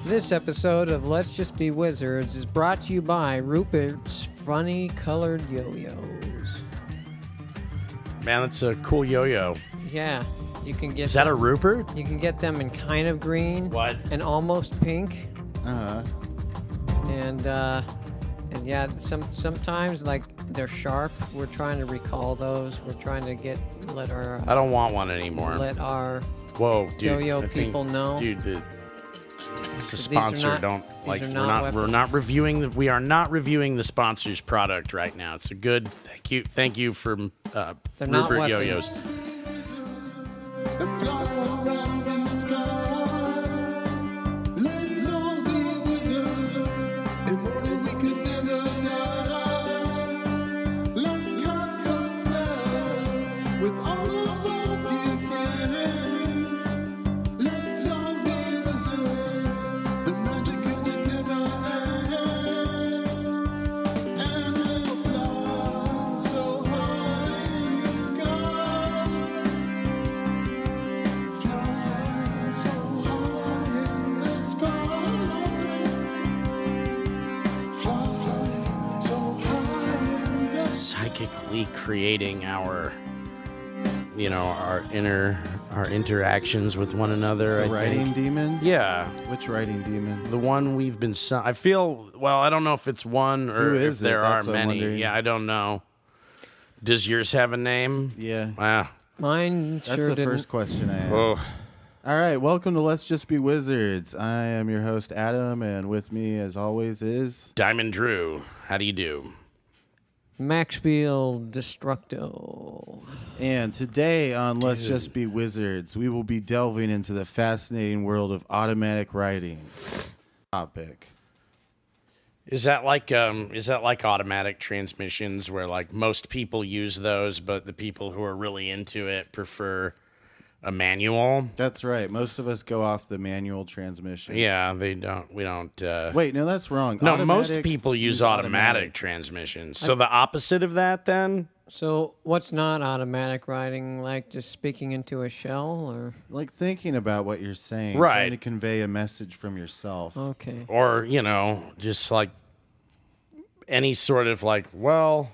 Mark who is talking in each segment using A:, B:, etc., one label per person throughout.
A: This episode of Let's Just Be Wizards is brought to you by Rupert's Funny Colored Yo-Yos.
B: Man, that's a cool yo-yo.
A: Yeah, you can get.
B: Is that a Rupert?
A: You can get them in kind of green.
B: What?
A: And almost pink.
C: Uh-huh.
A: And yeah, sometimes like they're sharp. We're trying to recall those. We're trying to let our.
B: I don't want one anymore.
A: Let our.
B: Whoa, dude!
A: Yo-yo people know.
B: Dude, the sponsor
A: we're
B: not reviewing we are not reviewing the sponsor's product right now. It's a good thank you for Rupert yo-yos. Psychically creating our interactions with one another.
C: The writing demon?
B: Yeah.
C: Which writing demon?
B: The one we've been... I feel... Well, I don't know if it's one or if there are many. Yeah, I don't know. Does yours have a name?
C: Yeah.
B: Wow.
A: Mine
C: That's
A: sure
C: the
A: didn't.
C: first question I asked.
B: Oh.
C: All right, welcome to Let's Just Be Wizards. I am your host, Adam, and with me, as always, is...
B: Diamond Drew. How do you do?
A: Maxfield Destructo.
C: And today on Let's Just Be Wizards, we will be delving into the fascinating world of automatic writing. Topic.
B: Is that like automatic transmissions where like most people use those, but the people who are really into it prefer a manual?
C: That's right. Most of us go off the manual transmission.
B: Yeah, we don't.
C: Wait, no, that's wrong.
B: No, most people use automatic transmissions. So the opposite of that, then?
A: So what's not automatic writing? Like just speaking into a shell, or
C: like thinking about what you're saying,
B: right?
C: Trying to convey a message from yourself.
A: Okay.
B: Or just like any sort of like, well,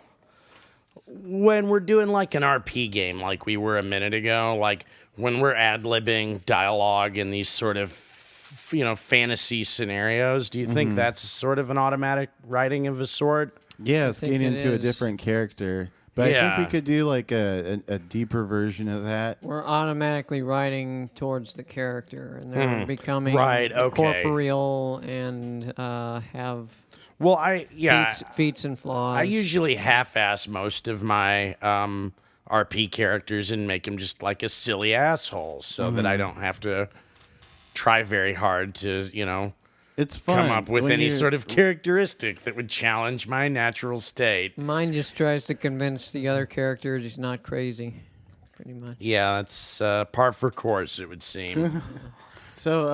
B: when we're doing like an RP game, like we were a minute ago, like when we're ad-libbing dialogue in these sort of, fantasy scenarios, do you think that's sort of an automatic writing of a sort?
C: Yeah, it's getting into a different character. But I think we could do like a deeper version of that.
A: We're automatically writing towards the character, and they're becoming corporeal and have feats and flaws.
B: I usually half-ass most of my RP characters and make them just like a silly asshole, so that I don't have to try very hard to
C: it's fun
B: come up with any sort of characteristic that would challenge my natural state.
A: Mine just tries to convince the other characters he's not crazy, pretty much.
B: Yeah, that's par for course, it would seem.
C: So,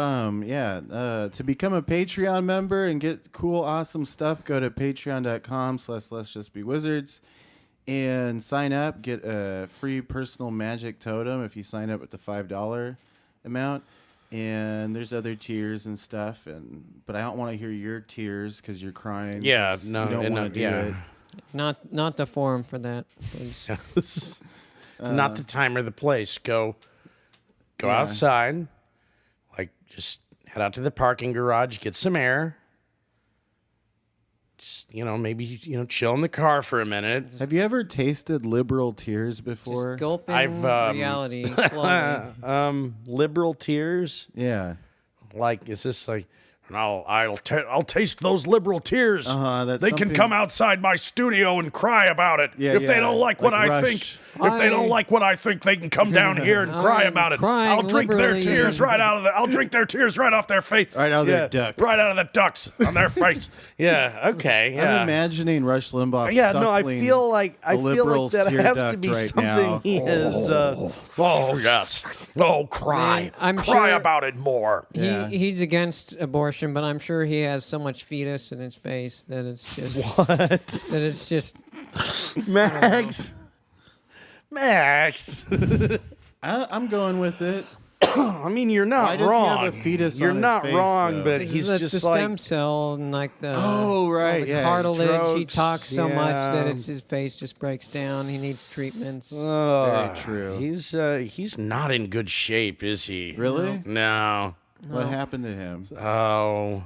C: to become a Patreon member and get cool, awesome stuff, go to patreon.com/let'sjustbewizards and sign up. Get a free personal magic totem if you sign up at the $5 amount. And there's other tiers and stuff, but I don't want to hear your tears because you're crying.
B: Yeah,
C: you don't want to do it.
A: Not the forum for that, please.
B: Not the time or the place. Go outside. Like, just head out to the parking garage, get some air. Just, maybe, chill in the car for a minute.
C: Have you ever tasted liberal tears before?
A: Just gulping reality slowly.
B: Liberal tears?
C: Yeah.
B: Like, is this like... I'll taste those liberal tears. They can come outside my studio and cry about it. If they don't like what I think, they don't like what I think, they can come down here and cry about it. I'll drink their tears right out of I'll drink their tears right off their face.
C: Right out of their ducts.
B: Right out of the ducts on their face. Yeah. Okay. Yeah.
C: I'm imagining Rush Limbaugh.
B: Yeah. No. I feel like that has to be
C: right
B: something
C: now.
B: he is. Yes. Oh, cry.
A: I'm
B: cry
A: sure
B: about it more.
A: He's against abortion, but I'm sure he has so much fetus in his face that it's just
B: what?
A: That it's just
B: Max.
C: I'm going with it.
B: I mean, you're not wrong.
C: Why does he have a fetus
B: You're
C: on his
B: not
C: face,
B: wrong,
C: though?
B: but he's
A: That's
B: just
A: the
B: like
A: stem cell and like the
C: right,
A: the
C: yeah.
A: cartilage. He
B: Strokes,
A: talks so much that
B: yeah.
A: his face just breaks down. He needs treatments.
C: Very true.
B: He's not in good shape, is he?
C: Really?
B: No.
C: What happened to him?
B: Oh,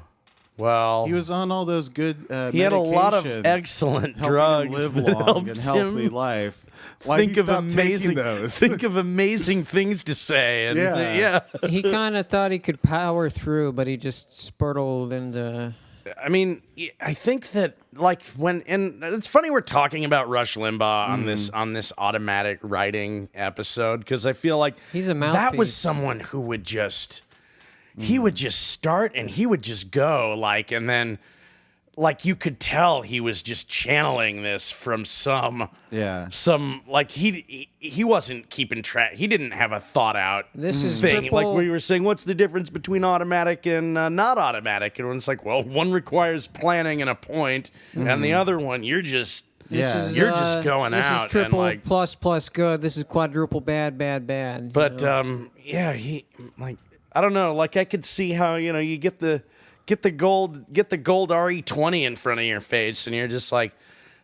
B: well.
C: He was on all those good
B: He had a lot of
C: medications,
B: excellent
C: helping
B: drugs
C: him live
B: that
C: long
B: helped
C: and healthy
B: him
C: life. Why
B: think
C: he
B: of
C: stopped taking
B: amazing
C: those?
B: think of amazing things to say. And
C: Yeah.
A: He kind of thought he could power through, but he just spurtled into.
B: I mean, I think that like and it's funny we're talking about Rush Limbaugh on this automatic writing episode because I feel like
A: He's a
B: that
A: mouthpiece.
B: was someone who would just he would just start and he would just go like and then like you could tell he was just channeling this from some like he wasn't keeping track. He didn't have a thought out
A: This is
B: thing.
A: triple-
B: Like we were saying, what's the difference between automatic and not automatic? And it's like, well, one requires planning and a point, and the other one you're just you're just going
A: this
B: out
A: is triple
B: and like
A: plus good. This is quadruple bad.
B: But he like I don't know. Like I could see how you get the gold RE20 in front of your face, and you're just like,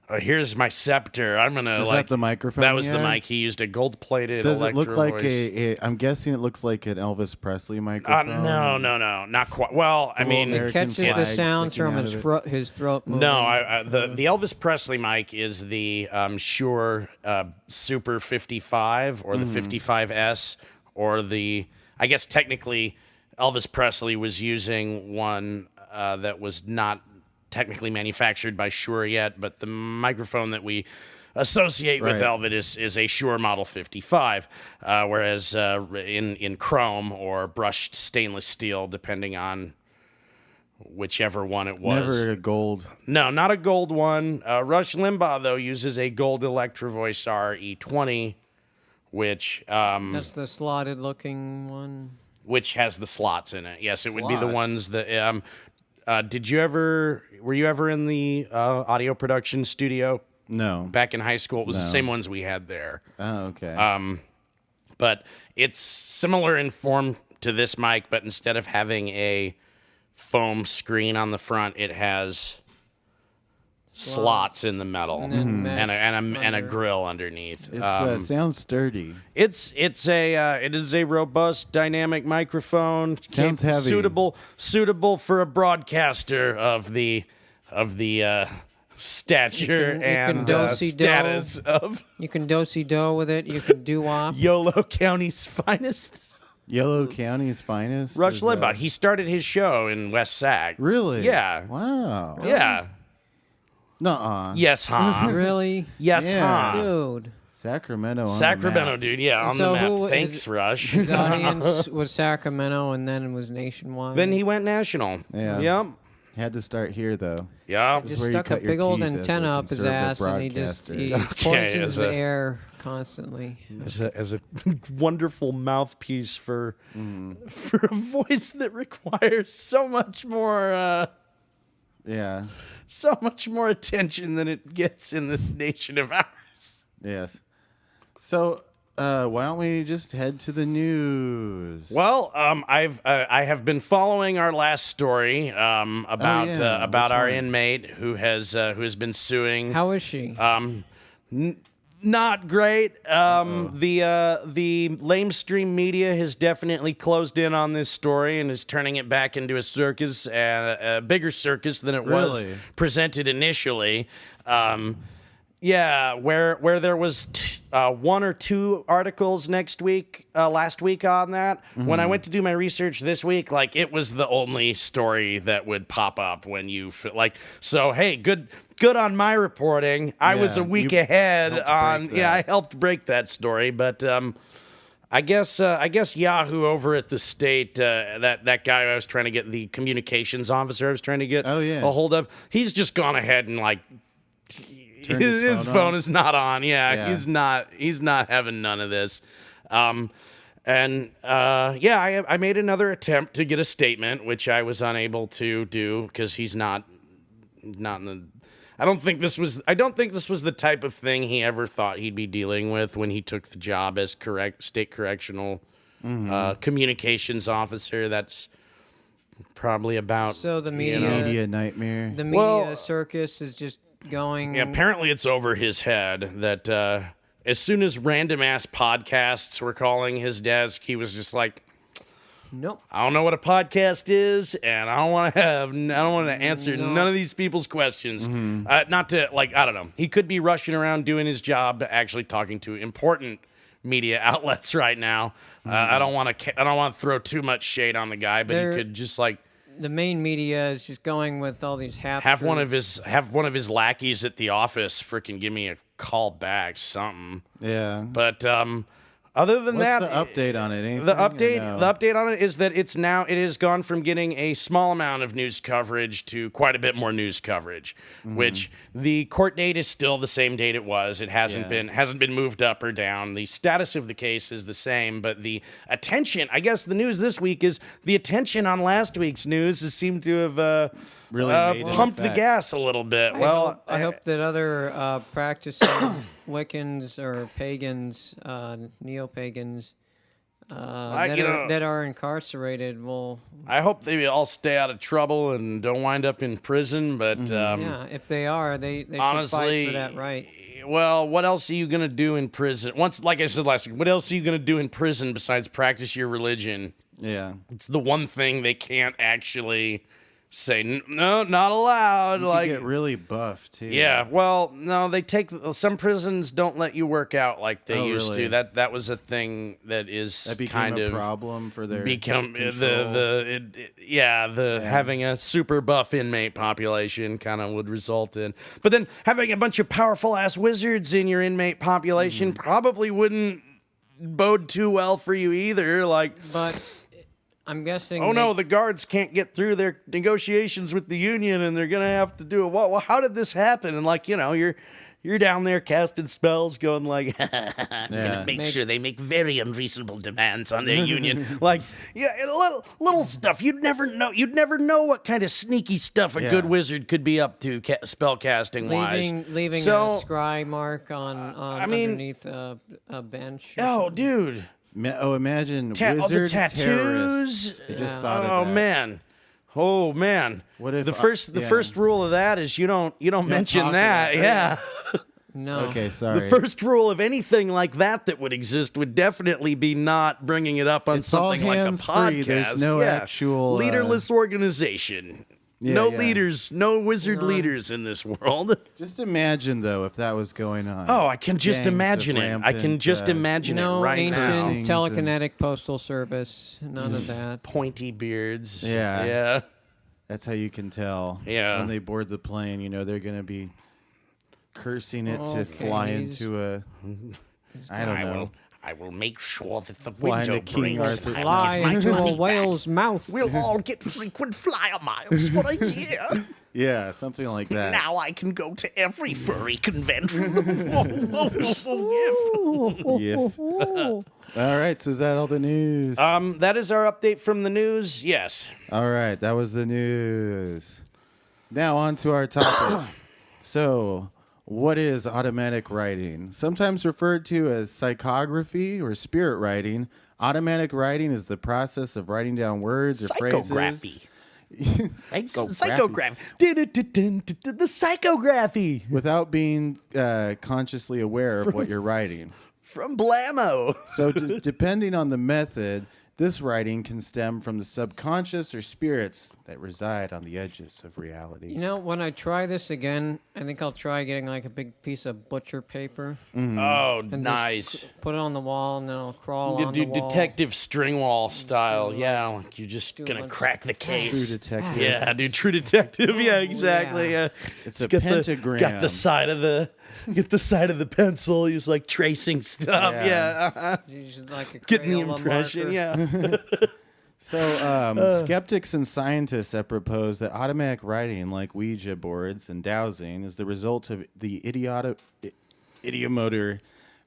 B: oh, here's my scepter. I'm gonna
C: Is
B: like
C: that the microphone?
B: That was
C: he
B: the
C: had?
B: mic he used. A gold-plated.
C: Does it look
B: Electro
C: like
B: voice.
C: I'm guessing it looks like an Elvis Presley microphone.
B: No, not quite. Well, I mean,
A: it
C: American
A: catches the
C: flag
A: sounds
C: sticking
A: from
C: out
A: his
C: of it.
A: his throat. Moving.
B: no. The Elvis Presley mic is the Shure Super 55 or the 55S or the. I guess technically, Elvis Presley was using one that was not technically manufactured by Shure yet, but the microphone that we associate with Elvis is a Shure Model 55, whereas in chrome or brushed stainless steel, depending on whichever one it was.
C: Never a gold.
B: No, not a gold one. Rush Limbaugh, though, uses a gold Electro Voice RE20, which
A: That's the slotted looking one.
B: which has the slots in it. Yes, it would be the
C: Slots.
B: ones that. Were you ever in the audio production studio
C: No.
B: back in high school? It was the
C: No.
B: same ones we had there.
C: Oh, okay.
B: But it's similar in form to this mic, but instead of having a foam screen on the front, it has slots in the metal
A: And then
B: and a grill underneath.
C: It sounds sturdy.
B: It is a robust dynamic microphone.
C: Sounds heavy.
B: Suitable for a broadcaster of the stature
A: You can
B: and
A: do-si-do.
B: status of
A: You can do-si-do with it. You can do-wop.
B: Yolo County's finest.
C: Yellow County's finest.
B: Rush
C: is,
B: Limbaugh. He started his show in West Sac.
C: Really?
B: Yeah.
C: Wow.
B: Yeah.
C: Nuh-uh.
B: Yes, huh?
A: Really?
B: Yes,
C: Yeah.
B: huh?
A: Dude.
C: Sacramento. On
B: Sacramento,
C: the map.
B: dude. Yeah, on
A: so
B: the map.
A: who
B: Thanks,
A: is-
B: Rush.
A: His audience was Sacramento and then it was nationwide.
B: Then he went national.
C: Yeah.
B: Yep.
C: Had to start here though.
B: Yeah.
A: just
C: where you
A: stuck a
C: cut your
A: big old
C: teeth as a
A: antenna up his
C: conservative
A: ass and he
C: broadcaster.
A: poisons
B: as
A: the
B: a-
A: air constantly.
B: As a wonderful mouthpiece for a voice that requires so much more
C: Yeah.
B: attention than it gets in this nation of ours.
C: Yes. So, why don't we just head to the news?
B: Well, I have been following our last story about
C: Which
B: our
C: one?
B: inmate who has been suing.
A: How is she?
B: Not great. The lamestream media has definitely closed in on this story and is turning it back into a circus, a bigger circus than it was
C: Really?
B: presented initially. Yeah, where there was one or two articles last week on that. When I went to do my research this week, like it was the only story that would pop up when you so. Hey, good on my reporting. I was a week
C: you
B: ahead
C: helped
B: on.
C: break
B: Yeah,
C: that.
B: I helped break that story, but I guess Yahoo over at the state, that guy I was trying to get, the communications officer I was trying to get a hold of, he's just gone ahead and like.
C: Turned
B: His
C: phone
B: phone
C: on?
B: is not on. Yeah,
C: Yeah.
B: he's not having none of this. I made another attempt to get a statement, which I was unable to do because he's not in the. I don't think this was the type of thing he ever thought he'd be dealing with when he took the job as state correctional communications officer. That's probably about.
A: So the media,
C: media nightmare.
A: The media circus is just going.
B: Yeah, apparently it's over his head that as soon as random ass podcasts were calling his desk, he was just like,
A: nope.
B: I don't know what a podcast is, and I don't want to answer none of these people's questions. Not to I don't know. He could be rushing around doing his job, but actually talking to important media outlets right now. I don't want to throw too much shade on the guy, but he could just
A: the main media is just going with all these
B: have one of his lackeys at the office freaking give me a call back, something.
C: Yeah.
B: But other than that,
C: the update on it? Anything,
B: the update on it is that it has gone from getting a small amount of news coverage to quite a bit more news coverage. Which the court date is still the same date it was. It hasn't been moved up or down. The status of the case is the same, but the attention, I guess, the news this week is the attention on last week's news has seemed to have really pumped the gas a little bit.
A: I hope that other practicing Wiccans or pagans, neo-pagans, that are incarcerated will.
B: I hope they all stay out of trouble and don't wind up in prison. But
A: if they are, they
B: honestly,
A: should fight for that right.
B: Well, what else are you gonna do in prison? Like I said last week, what else are you gonna do in prison besides practice your religion?
C: Yeah,
B: it's the one thing they can't actually say no, not allowed.
C: You get really buff too.
B: Yeah, well, no, some prisons don't let you work out like they used to. That was a thing that became
C: a problem for their
B: having a super buff inmate population kind of would result in. But then having a bunch of powerful ass wizards in your inmate population probably wouldn't bode too well for you either.
A: But I'm guessing.
B: Oh no, the guards can't get through their negotiations with the union, and they're gonna have to do it. Well, how did this happen? And you're down there casting spells, going I'm gonna make sure they make very unreasonable demands on their union. Little stuff. You'd never know what kind of sneaky stuff a good wizard could be up to, spell casting wise.
A: Leaving a scry mark on underneath a bench.
B: Oh, dude.
C: Imagine
B: all the
C: wizard
B: tattoos.
C: terrorists. I just thought of that.
B: Oh man!
C: What if
B: the first rule of that is you don't mention that? Yeah.
A: No.
C: Okay, sorry.
B: The first rule of anything like that would exist would definitely be not bringing it up on something like a podcast.
C: Free. There's no actual
B: leaderless organization. Leaders, no wizard leaders in this world.
C: Just imagine, though, if that was going on.
B: Oh, I can just imagine it. I can just imagine it right now.
A: No ancient telekinetic postal service. None of that.
B: Pointy beards.
C: Yeah. That's how you can tell.
B: Yeah.
C: When they board the plane, they're going to be cursing it to fly into a... I don't know.
B: I will make sure that the window brings
A: fly into a whale's mouth.
B: We'll all get frequent flyer miles for a year.
C: Yeah, something like that.
B: Now I can go to every furry convention.
C: All right, so is that all the news?
B: That is our update from the news. Yes.
C: All right, that was the news. Now on to our topic. So, what is automatic writing? Sometimes referred to as psychography or spirit writing, automatic writing is the process of writing down words or phrases.
B: Psychography. The psychography.
C: Without being consciously aware of what you're writing.
B: From Blammo.
C: So depending on the method, this writing can stem from the subconscious or spirits that reside on the edges of reality.
A: When I try this again, I think I'll try getting a big piece of butcher paper.
C: Mm-hmm.
B: Oh, nice.
A: Put it on the wall, and then I'll crawl on the wall.
B: Detective Stringwall style. Yeah, you're just going to crack the case.
C: True detective.
B: Yeah, dude, true detective. Yeah, exactly. Yeah.
C: It's a pentagram.
B: Got the side of the pencil. He's tracing stuff. Yeah. Getting the impression.
A: Marker.
B: Yeah.
C: So, skeptics and scientists have proposed that automatic writing, like Ouija boards and dowsing, is the result of the idiomotor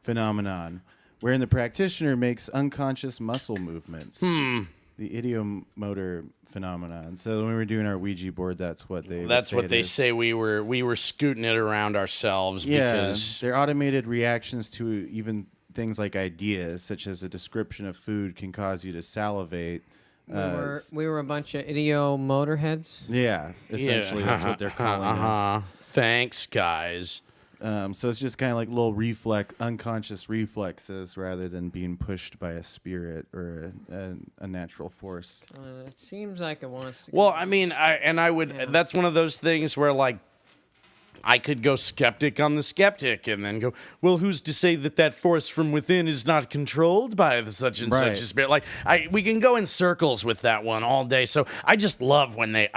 C: phenomenon, wherein the practitioner makes unconscious muscle movements. The idiomotor phenomenon. So when we were doing our Ouija board, that's what they
B: say. We were scooting it around ourselves.
C: Yeah,
B: because
C: they're automated reactions to even things like ideas, such as a description of food can cause you to salivate.
A: We were a bunch of motorheads.
C: Yeah, essentially that's what they're calling us.
B: Thanks, guys.
C: So it's just kind of like little unconscious reflexes rather than being pushed by a spirit or a natural force.
A: It seems like it wants to.
B: Well, I mean, that's one of those things where, like, I could go skeptic on the skeptic and then go, well, who's to say that force from within is not controlled by the such and such a spirit? Like, we can go in circles with that one all day. So I just love when they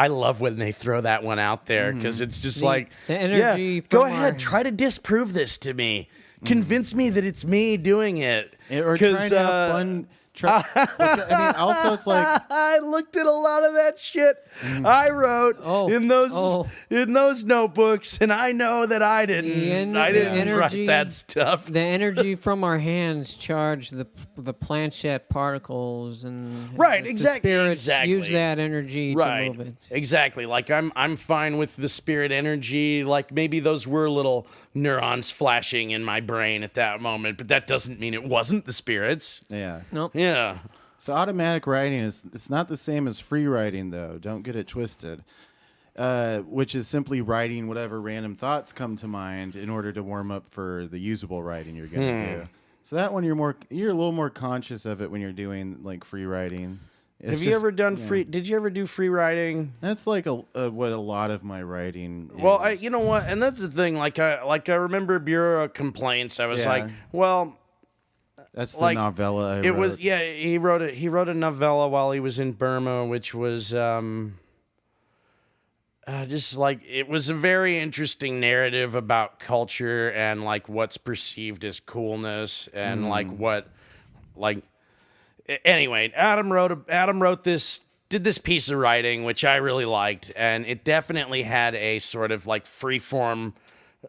B: throw that one out there, because it's just the energy. Go ahead, try to disprove this to me. Convince me that it's me doing it.
C: Or trying to have fun. Also, it's like
B: I looked at a lot of that shit I wrote in those notebooks, and I know that I didn't write that stuff.
A: The energy from our hands charge the planchette particles, and
B: exactly.
A: Use that energy to move it.
B: Exactly. Like I'm fine with the spirit energy. Like maybe those were little neurons flashing in my brain at that moment, but that doesn't mean it wasn't the spirits.
C: Yeah.
A: Nope.
B: Yeah.
C: So automatic writing it's not the same as free writing, though. Don't get it twisted. Which is simply writing whatever random thoughts come to mind in order to warm up for the usable writing you're going to do. So that one you're a little more conscious of it when you're doing like free writing.
B: Have you ever done free? Did you ever do free writing?
C: That's like what a lot of my writing is.
B: Well, you know what, and that's the thing. Like I remember Bureau of Complaints. I was like, well,
C: that's the novella I wrote.
B: It was he wrote a novella while he was in Burma, which was just like, it was a very interesting narrative about culture and like what's perceived as coolness and anyway, Adam did this piece of writing which I really liked, and it definitely had a sort of like free form,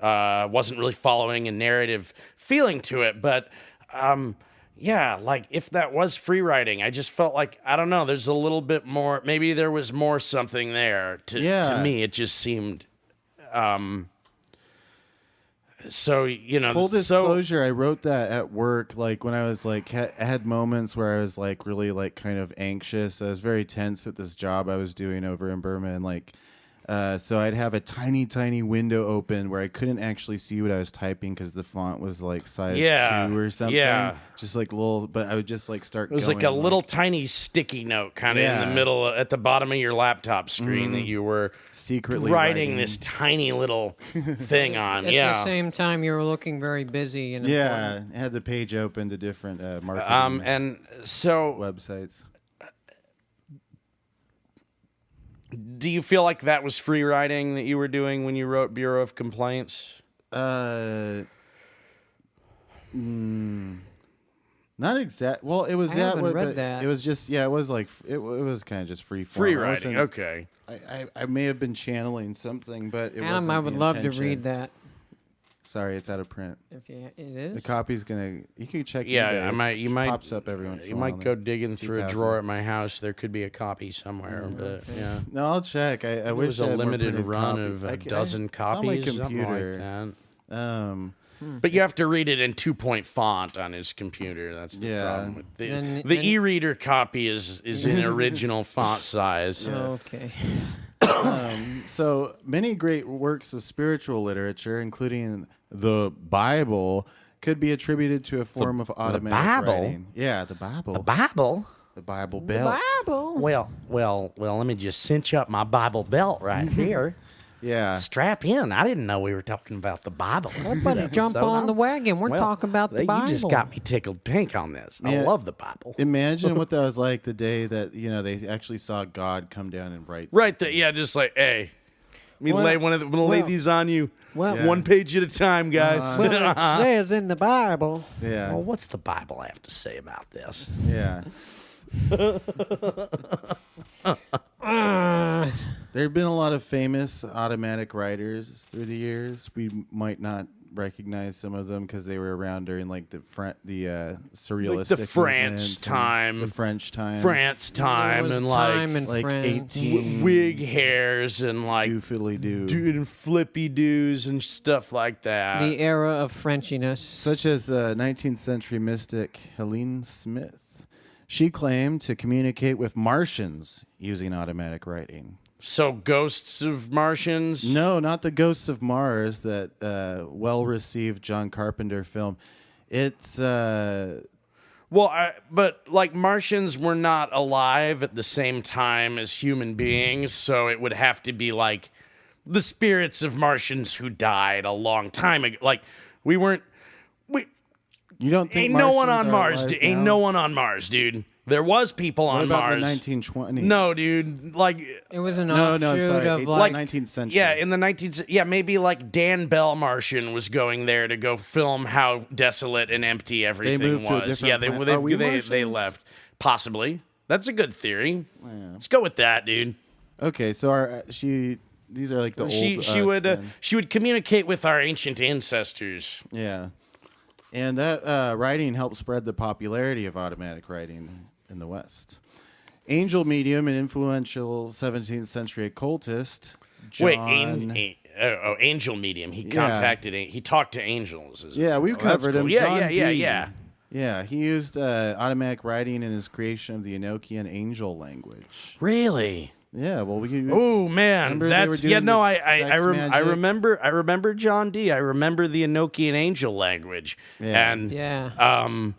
B: wasn't really following a narrative feeling to it, but like if that was free writing, I just felt like, I don't know, there's a little bit more, maybe there was more something there to me. It just seemed
C: full disclosure, I wrote that at work, like when I was like I had moments where I was like really like kind of anxious. I was very tense at this job I was doing over in Burma, and like so I'd have a tiny window open where I couldn't actually see what I was typing because the font was like size 2 or something. Yeah. Just like little, but I would just like start.
B: It was like a little tiny sticky note kind of in the middle, at the bottom of your laptop screen that you were
C: secretly
B: writing this tiny little thing on.
A: At the same time, you were looking very busy. And
C: I had the page open to different marketing
B: and so
C: websites.
B: Do you feel like that was free writing that you were doing when you wrote Bureau of Complaints?
C: Not exact. Well, it was
A: I haven't read that.
C: It was just it was like it was kind of just free form.
B: Free writing. Okay.
C: I may have been channeling something, but it wasn't.
A: I would love to read that.
C: Sorry, it's out of print.
A: It is.
C: The copy's gonna. You can check.
B: Yeah,
C: eBay. It pops up every once in a while.
B: You might go digging through a drawer at my house. There could be a copy somewhere, but yeah.
C: No, I'll check. I wish
B: was a limited run of a dozen copies,
C: it's on my computer.
B: Something like that. But you have to read it in 2-point font on his computer. That's the problem. The e-reader copy is in original font size.
A: Okay.
C: So many great works of spiritual literature, including the Bible, could be attributed to a form of automatic writing. Yeah, the Bible.
B: The Bible?
C: The Bible belt.
A: The Bible.
B: Well, let me just cinch up my Bible belt right here.
C: Yeah.
B: Strap in. I didn't know we were talking about the Bible.
A: Everybody jump on the wagon. We're talking about the Bible.
B: You just got me tickled pink on this. I love the Bible.
C: Imagine what that was like the day that, they actually saw God come down and write.
B: Right. Just like, hey, let me lay these on you. One page at a time, guys.
A: It says in the Bible.
C: Yeah.
B: Well, what's the Bible have to say about this?
C: Yeah. There have been a lot of famous automatic writers through the years. We might not recognize some of them because they were around during like the surrealistic,
B: like the French time,
C: the French time,
B: and like
C: 18
B: wig hairs and like
C: doofily doo,
B: and flippy doos and stuff like that.
A: The era of Frenchiness,
C: such as 19th century mystic Helene Smith. She claimed to communicate with Martians using automatic writing.
B: So ghosts of Martians?
C: No, not the Ghosts of Mars, that well-received John Carpenter film. It's
B: but like Martians were not alive at the same time as human beings, so it would have to be like the spirits of Martians who died a long time ago. Like
C: you don't think
B: ain't no one on
C: Martians
B: Mars,
C: are
B: dude. Ain't
C: alive
B: no
C: now?
B: one on Mars, dude. There was people
C: What
B: on
C: about
B: Mars.
C: the 1920s?
B: No, dude. Like
A: it was an
C: No,
A: offshoot
C: I'm sorry.
A: of
C: It's
A: like
C: 19th century.
B: yeah, in the 19th. Yeah, maybe like Dan Bell Martian was going there to go film how desolate and empty everything
C: moved to a
B: was.
C: different
B: Yeah,
C: planet. Are we
B: they
C: Martians?
B: left. Possibly. That's a good theory. Yeah. Let's go with that, dude.
C: Okay, so these are like the old
B: She would communicate with our ancient ancestors.
C: Yeah. And that writing helped spread the popularity of automatic writing in the West. Angel medium and influential 17th century occultist John...
B: Angel medium. He he talked to angels.
C: Yeah, we've covered him.
B: Yeah,
C: John
B: yeah.
C: Yeah, he used automatic writing in his creation of the Enochian angel language.
B: Really?
C: Yeah, well,
B: oh man, that's I remember John D. I remember the Enochian angel language.
C: Yeah.
B: And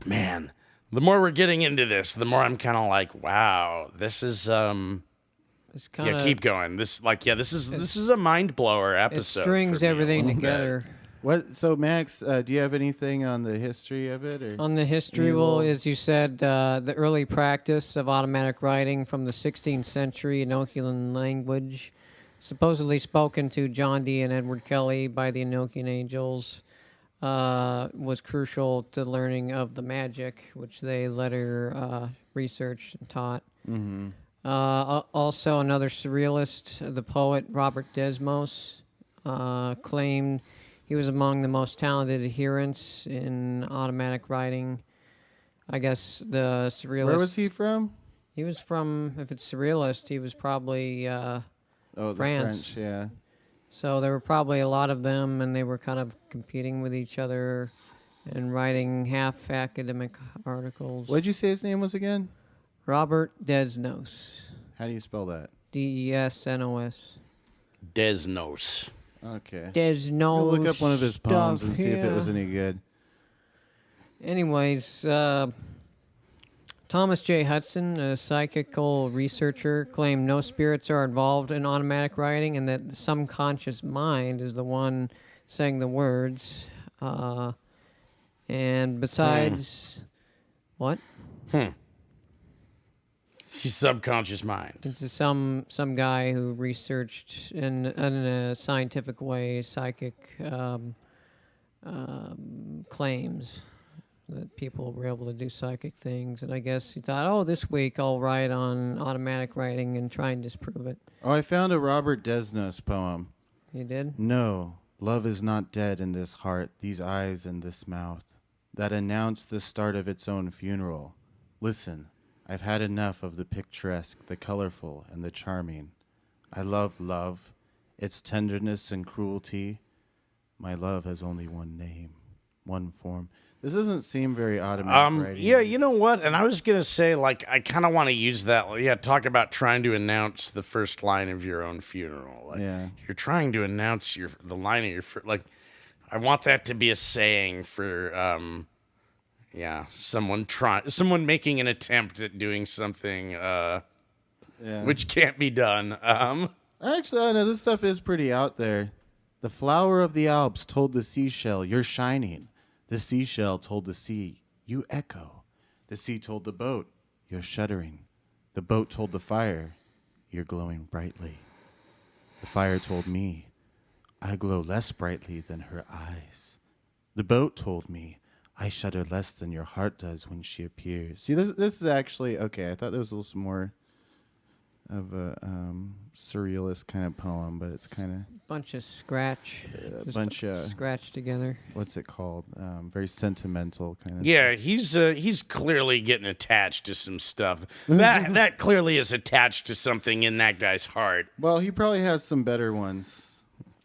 B: man, the more we're getting into this, the more I'm kind of like, wow, this is
A: it's kinda,
B: keep going. This is a mind blower episode.
A: It strings everything together.
C: What? So Max, do you have anything on the history of it? Or?
A: On the history, well, as you said, the early practice of automatic writing from the 16th century Enochian language, supposedly spoken to John D. and Edward Kelly by the Enochian angels, was crucial to learning of the magic, which they later researched and taught.
C: Mm-hmm.
A: Also, another surrealist, the poet Robert Desmos, claimed he was among the most talented adherents in automatic writing. I guess the surrealist...
C: Where was he from?
A: He was from, if it's surrealist, he was probably
C: the
A: France.
C: French, yeah.
A: So there were probably a lot of them, and they were kind of competing with each other and writing half academic articles.
C: What did you say his name was again?
A: Robert Desnos.
C: How do you spell that?
A: Desnos.
B: Desnos.
C: Okay.
A: Desnos.
C: We'll look up one of his poems and see if it was any good.
A: Anyways, Thomas J. Hudson, a psychical researcher, claimed no spirits are involved in automatic writing and that the subconscious mind is the one saying the words. And besides... What?
B: His subconscious mind.
A: It's some guy who researched in a scientific way psychic claims that people were able to do psychic things, and I guess he thought, oh, this week I'll write on automatic writing and try and disprove it.
C: Oh, I found a Robert Desnos poem.
A: You did?
C: No, love is not dead in this heart, these eyes and this mouth, that announce the start of its own funeral. Listen. I've had enough of the picturesque, the colorful, and the charming. I love love, its tenderness and cruelty. My love has only one name, one form. This doesn't seem very automatic writing.
B: Yeah, you know what? And I was going to say, like, I kind of want to use that. Yeah, talk about trying to announce the first line of your own funeral. Like, you're trying to announce the line of your like, I want that to be a saying for... someone making an attempt at doing something which can't be done.
C: Actually, I know this stuff is pretty out there. The flower of the Alps told the seashell, you're shining. The seashell told the sea, you echo. The sea told the boat, you're shuddering. The boat told the fire, you're glowing brightly. The fire told me, I glow less brightly than her eyes. The boat told me, I shudder less than your heart does when she appears. See, this is actually... Okay, I thought there was a little some more surrealist kind of poem, but it's kind
A: Bunch of scratch.
C: of a
A: Just
C: bunch of
A: scratch together.
C: what's it called? Very sentimental kind of.
B: Yeah, he's clearly getting attached to some stuff. That clearly is attached to something in that guy's heart.
C: Well, he probably has some better ones.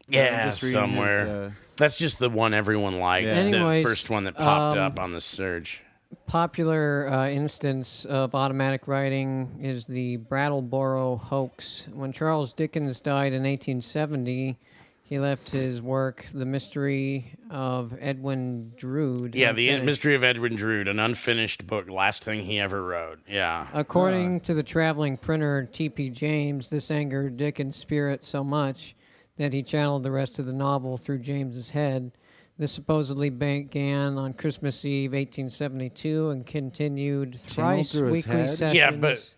B: Yeah,
C: just reading
B: somewhere.
C: his,
B: That's just the one everyone liked.
C: Yeah.
A: Anyways,
B: the first one that popped up on the surge.
A: Popular instance of automatic writing is the Brattleboro hoax. When Charles Dickens died in 1870, he left his work, The Mystery of Edwin Drood.
B: Yeah, The
A: unfinished.
B: Mystery of Edwin Drood, an unfinished book, last thing he ever wrote. Yeah.
A: According to the traveling printer T.P. James, this angered Dickens' spirit so much that he channeled the rest of the novel through James's head. This supposedly began on Christmas Eve, 1872, and continued thrice
C: through his
A: weekly
C: head?
A: sessions.
B: Yeah, but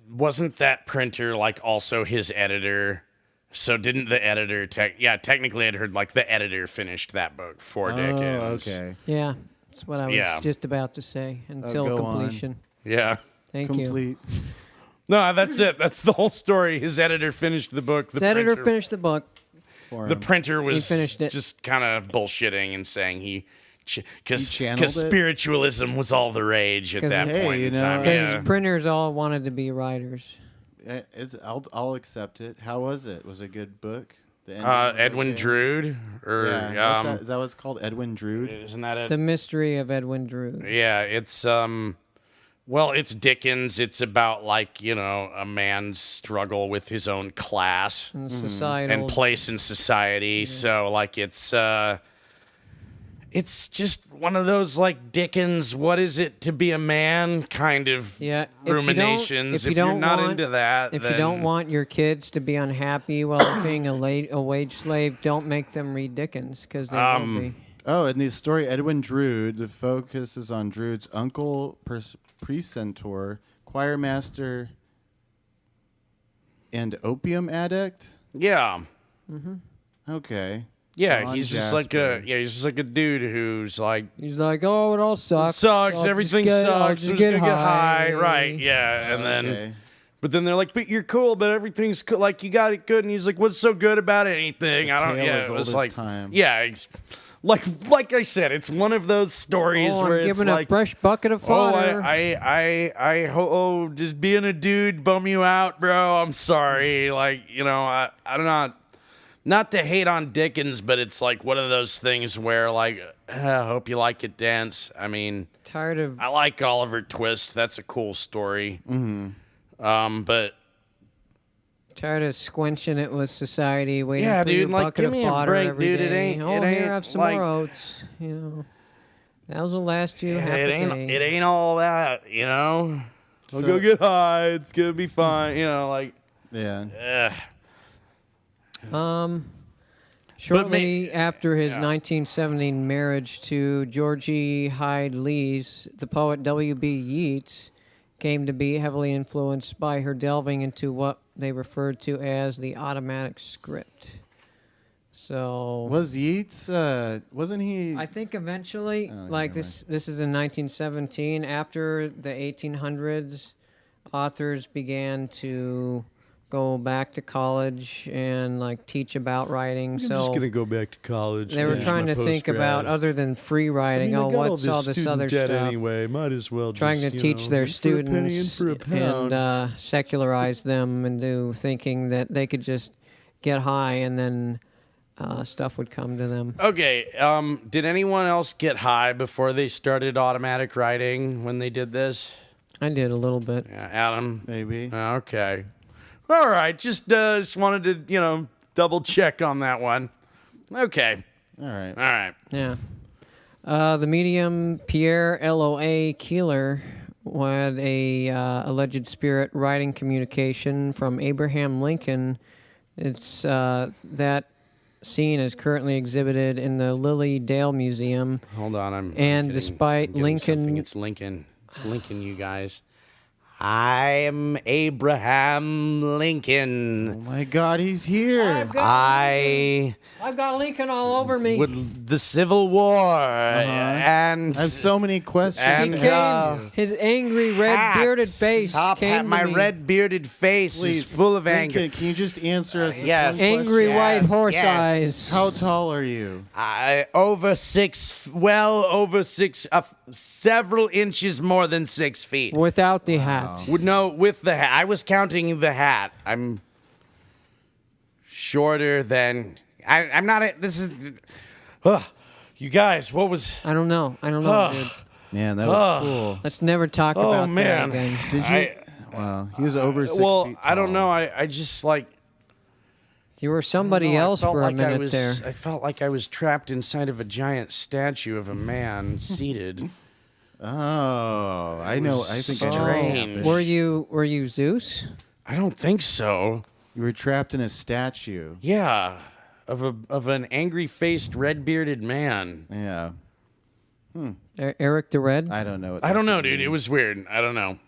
B: wasn't that printer like also his editor? So didn't the editor technically I'd heard like the editor finished that book for Dickens.
C: Okay.
A: Yeah, that's what I was
B: Yeah.
A: just about to say. Until
C: go on.
A: completion.
B: Yeah.
A: Thank you.
C: Complete.
B: No, that's it. That's the whole story. His editor finished the book.
A: The editor finished the book.
C: For
B: The
C: him.
B: printer was
A: finished it.
B: just kind of bullshitting and saying because
C: channeled it?
B: spiritualism was all the rage at
A: 'Cause,
B: that
C: hey,
B: point
C: you
B: in
C: know,
B: time.
A: Because
B: Yeah.
A: printers all wanted to be writers.
C: I'll accept it. How was it? Was it a good book? The ending was
B: Edwin
C: okay?
B: Drood, or
C: Yeah. What's that? Is that what it's called? Edwin Drood?
B: isn't that it?
A: The Mystery of Edwin Drood.
B: Yeah, it's well, it's Dickens. It's about like, a man's struggle with his own class
A: And societal.
B: and place in society. So like it's just one of those like Dickens, what is it to be a man kind of
A: Yeah, if you don't-
B: ruminations.
A: if you
B: If you're
A: don't
B: not
A: want-
B: into that,
A: If
B: then
A: you don't want your kids to be unhappy while being a wage slave, don't make them read Dickens, because they will be.
C: Oh, in the story Edwin Drood, the focus is on Drood's uncle, precentor, choir master, and opium addict.
B: Yeah.
C: Okay.
B: Yeah,
C: John
B: he's just
C: Jasper.
B: he's just like a dude who's like
A: He's like, oh, it all sucks.
B: sucks,
A: I'll
B: everything
A: just get, I'll
B: sucks,
A: just
B: I'm
A: get
B: just gonna
A: high.
B: get high. Right, yeah. And then
C: Okay.
B: but then they're like, but you're cool, but everything's cool. Like, you got it good. And he's like, what's so good about anything? I don't,
C: tale
B: yeah,
C: as
B: it
C: old
B: was
C: as
B: like,
C: time.
B: yeah, it's, like I said, it's one of those stories
A: Oh,
B: where
A: I'm
B: it's
A: giving
B: like,
A: a fresh bucket of
B: oh,
A: fodder.
B: just being a dude bum you out, bro. I'm sorry. Like, I don't know. Not to hate on Dickens, but it's like one of those things where, like, I hope you like it, Dance. I mean,
A: Tired of
B: I like Oliver Twist. That's a cool story. But
A: tired of squinching it with society, waiting
B: Yeah,
A: for
B: dude,
A: your
B: like,
A: bucket
B: give
A: of
B: me a
A: fodder
B: break,
A: every
B: dude. It
A: day.
B: ain't-
A: Oh,
B: it
A: here,
B: ain't
A: have some
B: like-
A: more oats. Those will last you half
B: it
A: a
B: ain't
A: day.
B: it ain't all that, I'll
C: So-
B: go get high. It's gonna be fine. Like,
C: Yeah.
A: Shortly after his
B: yeah.
A: 1970 marriage to Georgie Hyde Lees, the poet W.B. Yeats came to be heavily influenced by her delving into what they referred to as the automatic script. So
C: Was Yeats? Wasn't he?
A: I think eventually,
C: Oh,
A: like
C: never
A: this is in 1917. After the 1800s, authors began to go back to college and like teach about writing.
B: go back to college.
A: They were trying to think about other than free writing. What's all this other stuff?
B: anyway? Might as well
A: Trying to teach their students and secularize them into thinking that they could just get high and then stuff would come to them.
B: Okay. Did anyone else get high before they started automatic writing when they did this?
A: I did a little bit.
B: Yeah, Adam.
C: Maybe.
B: Okay. All right. Just wanted to double check on that one. Okay.
C: All right.
B: All right.
A: Yeah. The medium Pierre L.O.A. Keeler had a alleged spirit writing communication from Abraham Lincoln. It's that scene is currently exhibited in the Lily Dale Museum.
B: Hold on. I'm
A: And
B: getting-
A: despite
B: I'm getting
A: Lincoln-
B: something. It's Lincoln. It's Lincoln, you guys. I'm Abraham Lincoln.
C: Oh my God, he's here.
A: I've got Lincoln all over me.
B: With the Civil War and
C: I have so many questions.
B: And,
C: to
A: He
C: ask
A: came,
C: you.
A: his angry red bearded face
B: Top
A: came
B: hat.
A: to
B: My
A: me.
B: red bearded face
C: Please,
B: is full of anger.
C: Lincoln, can you just answer us? This
B: yes.
C: one
A: Angry
C: question?
A: white
B: Yes,
A: horse
B: yes.
A: eyes.
C: How tall are you?
B: Over 6, several inches more than 6 feet.
A: Without the hat.
B: No, with the hat. I was counting the hat. I'm shorter than. I'm not. This is. You guys, what was.
A: I don't know, dude.
C: Man, that was cool.
A: Let's never talk about
B: man.
A: that again.
C: Did you? Wow, he was over 6
B: Well,
C: feet
B: I don't
C: tall.
B: know. I just like.
A: You were somebody
B: I
A: else
B: felt
A: for a
B: like
A: minute there.
B: I felt like I was trapped inside of a giant statue of a man seated.
C: Oh, I know. I think I know what
B: strange.
C: happened.
A: Were you Zeus?
B: I don't think so.
C: You were trapped in a statue.
B: Yeah, of an angry faced red bearded man.
C: Yeah.
A: Eric the Red?
C: I don't know. What
B: I
C: that
B: don't know,
C: could
B: dude.
C: mean.
B: It was weird. I don't know.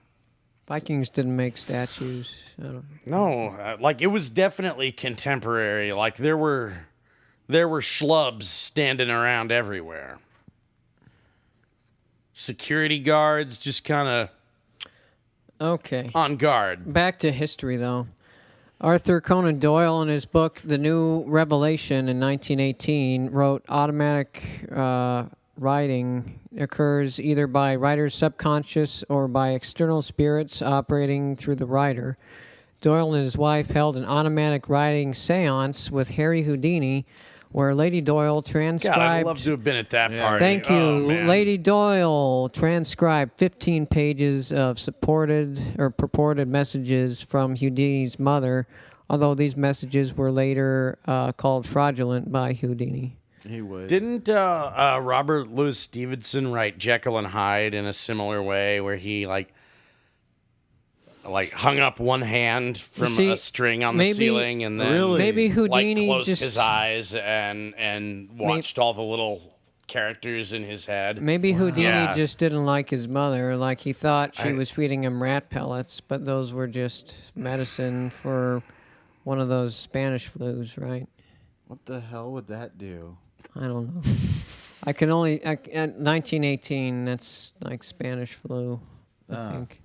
A: Vikings didn't make statues. I don't.
B: No, like it was definitely contemporary. Like there were schlubs standing around everywhere. Security guards just kind of
A: Okay.
B: on guard.
A: Back to history, though. Arthur Conan Doyle, in his book *The New Revelation* in 1918, wrote automatic writing occurs either by writer's subconscious or by external spirits operating through the writer. Doyle and his wife held an automatic writing seance with Harry Houdini, where Lady Doyle transcribed...
B: God, I'd love to have been at that party.
A: Thank you.
B: Oh, man.
A: Lady Doyle transcribed 15 pages of purported messages from Houdini's mother, although these messages were later called fraudulent by Houdini.
C: He would.
B: Didn't Robert Louis Stevenson write Jekyll and Hyde in a similar way, where he like hung up one hand from
A: See,
B: a string on the
A: maybe-
B: ceiling, and then
C: Really?
A: Maybe Houdini
B: closed
A: just...
B: his eyes and watched all the little characters in his head.
A: Maybe Houdini
B: Yeah.
A: just didn't like his mother. Like, he thought she
B: I-
A: was feeding him rat pellets, but those were just medicine for one of those Spanish flus, right?
C: What the hell would that do?
A: I don't know. I can only... at 1918, that's like Spanish flu, I think.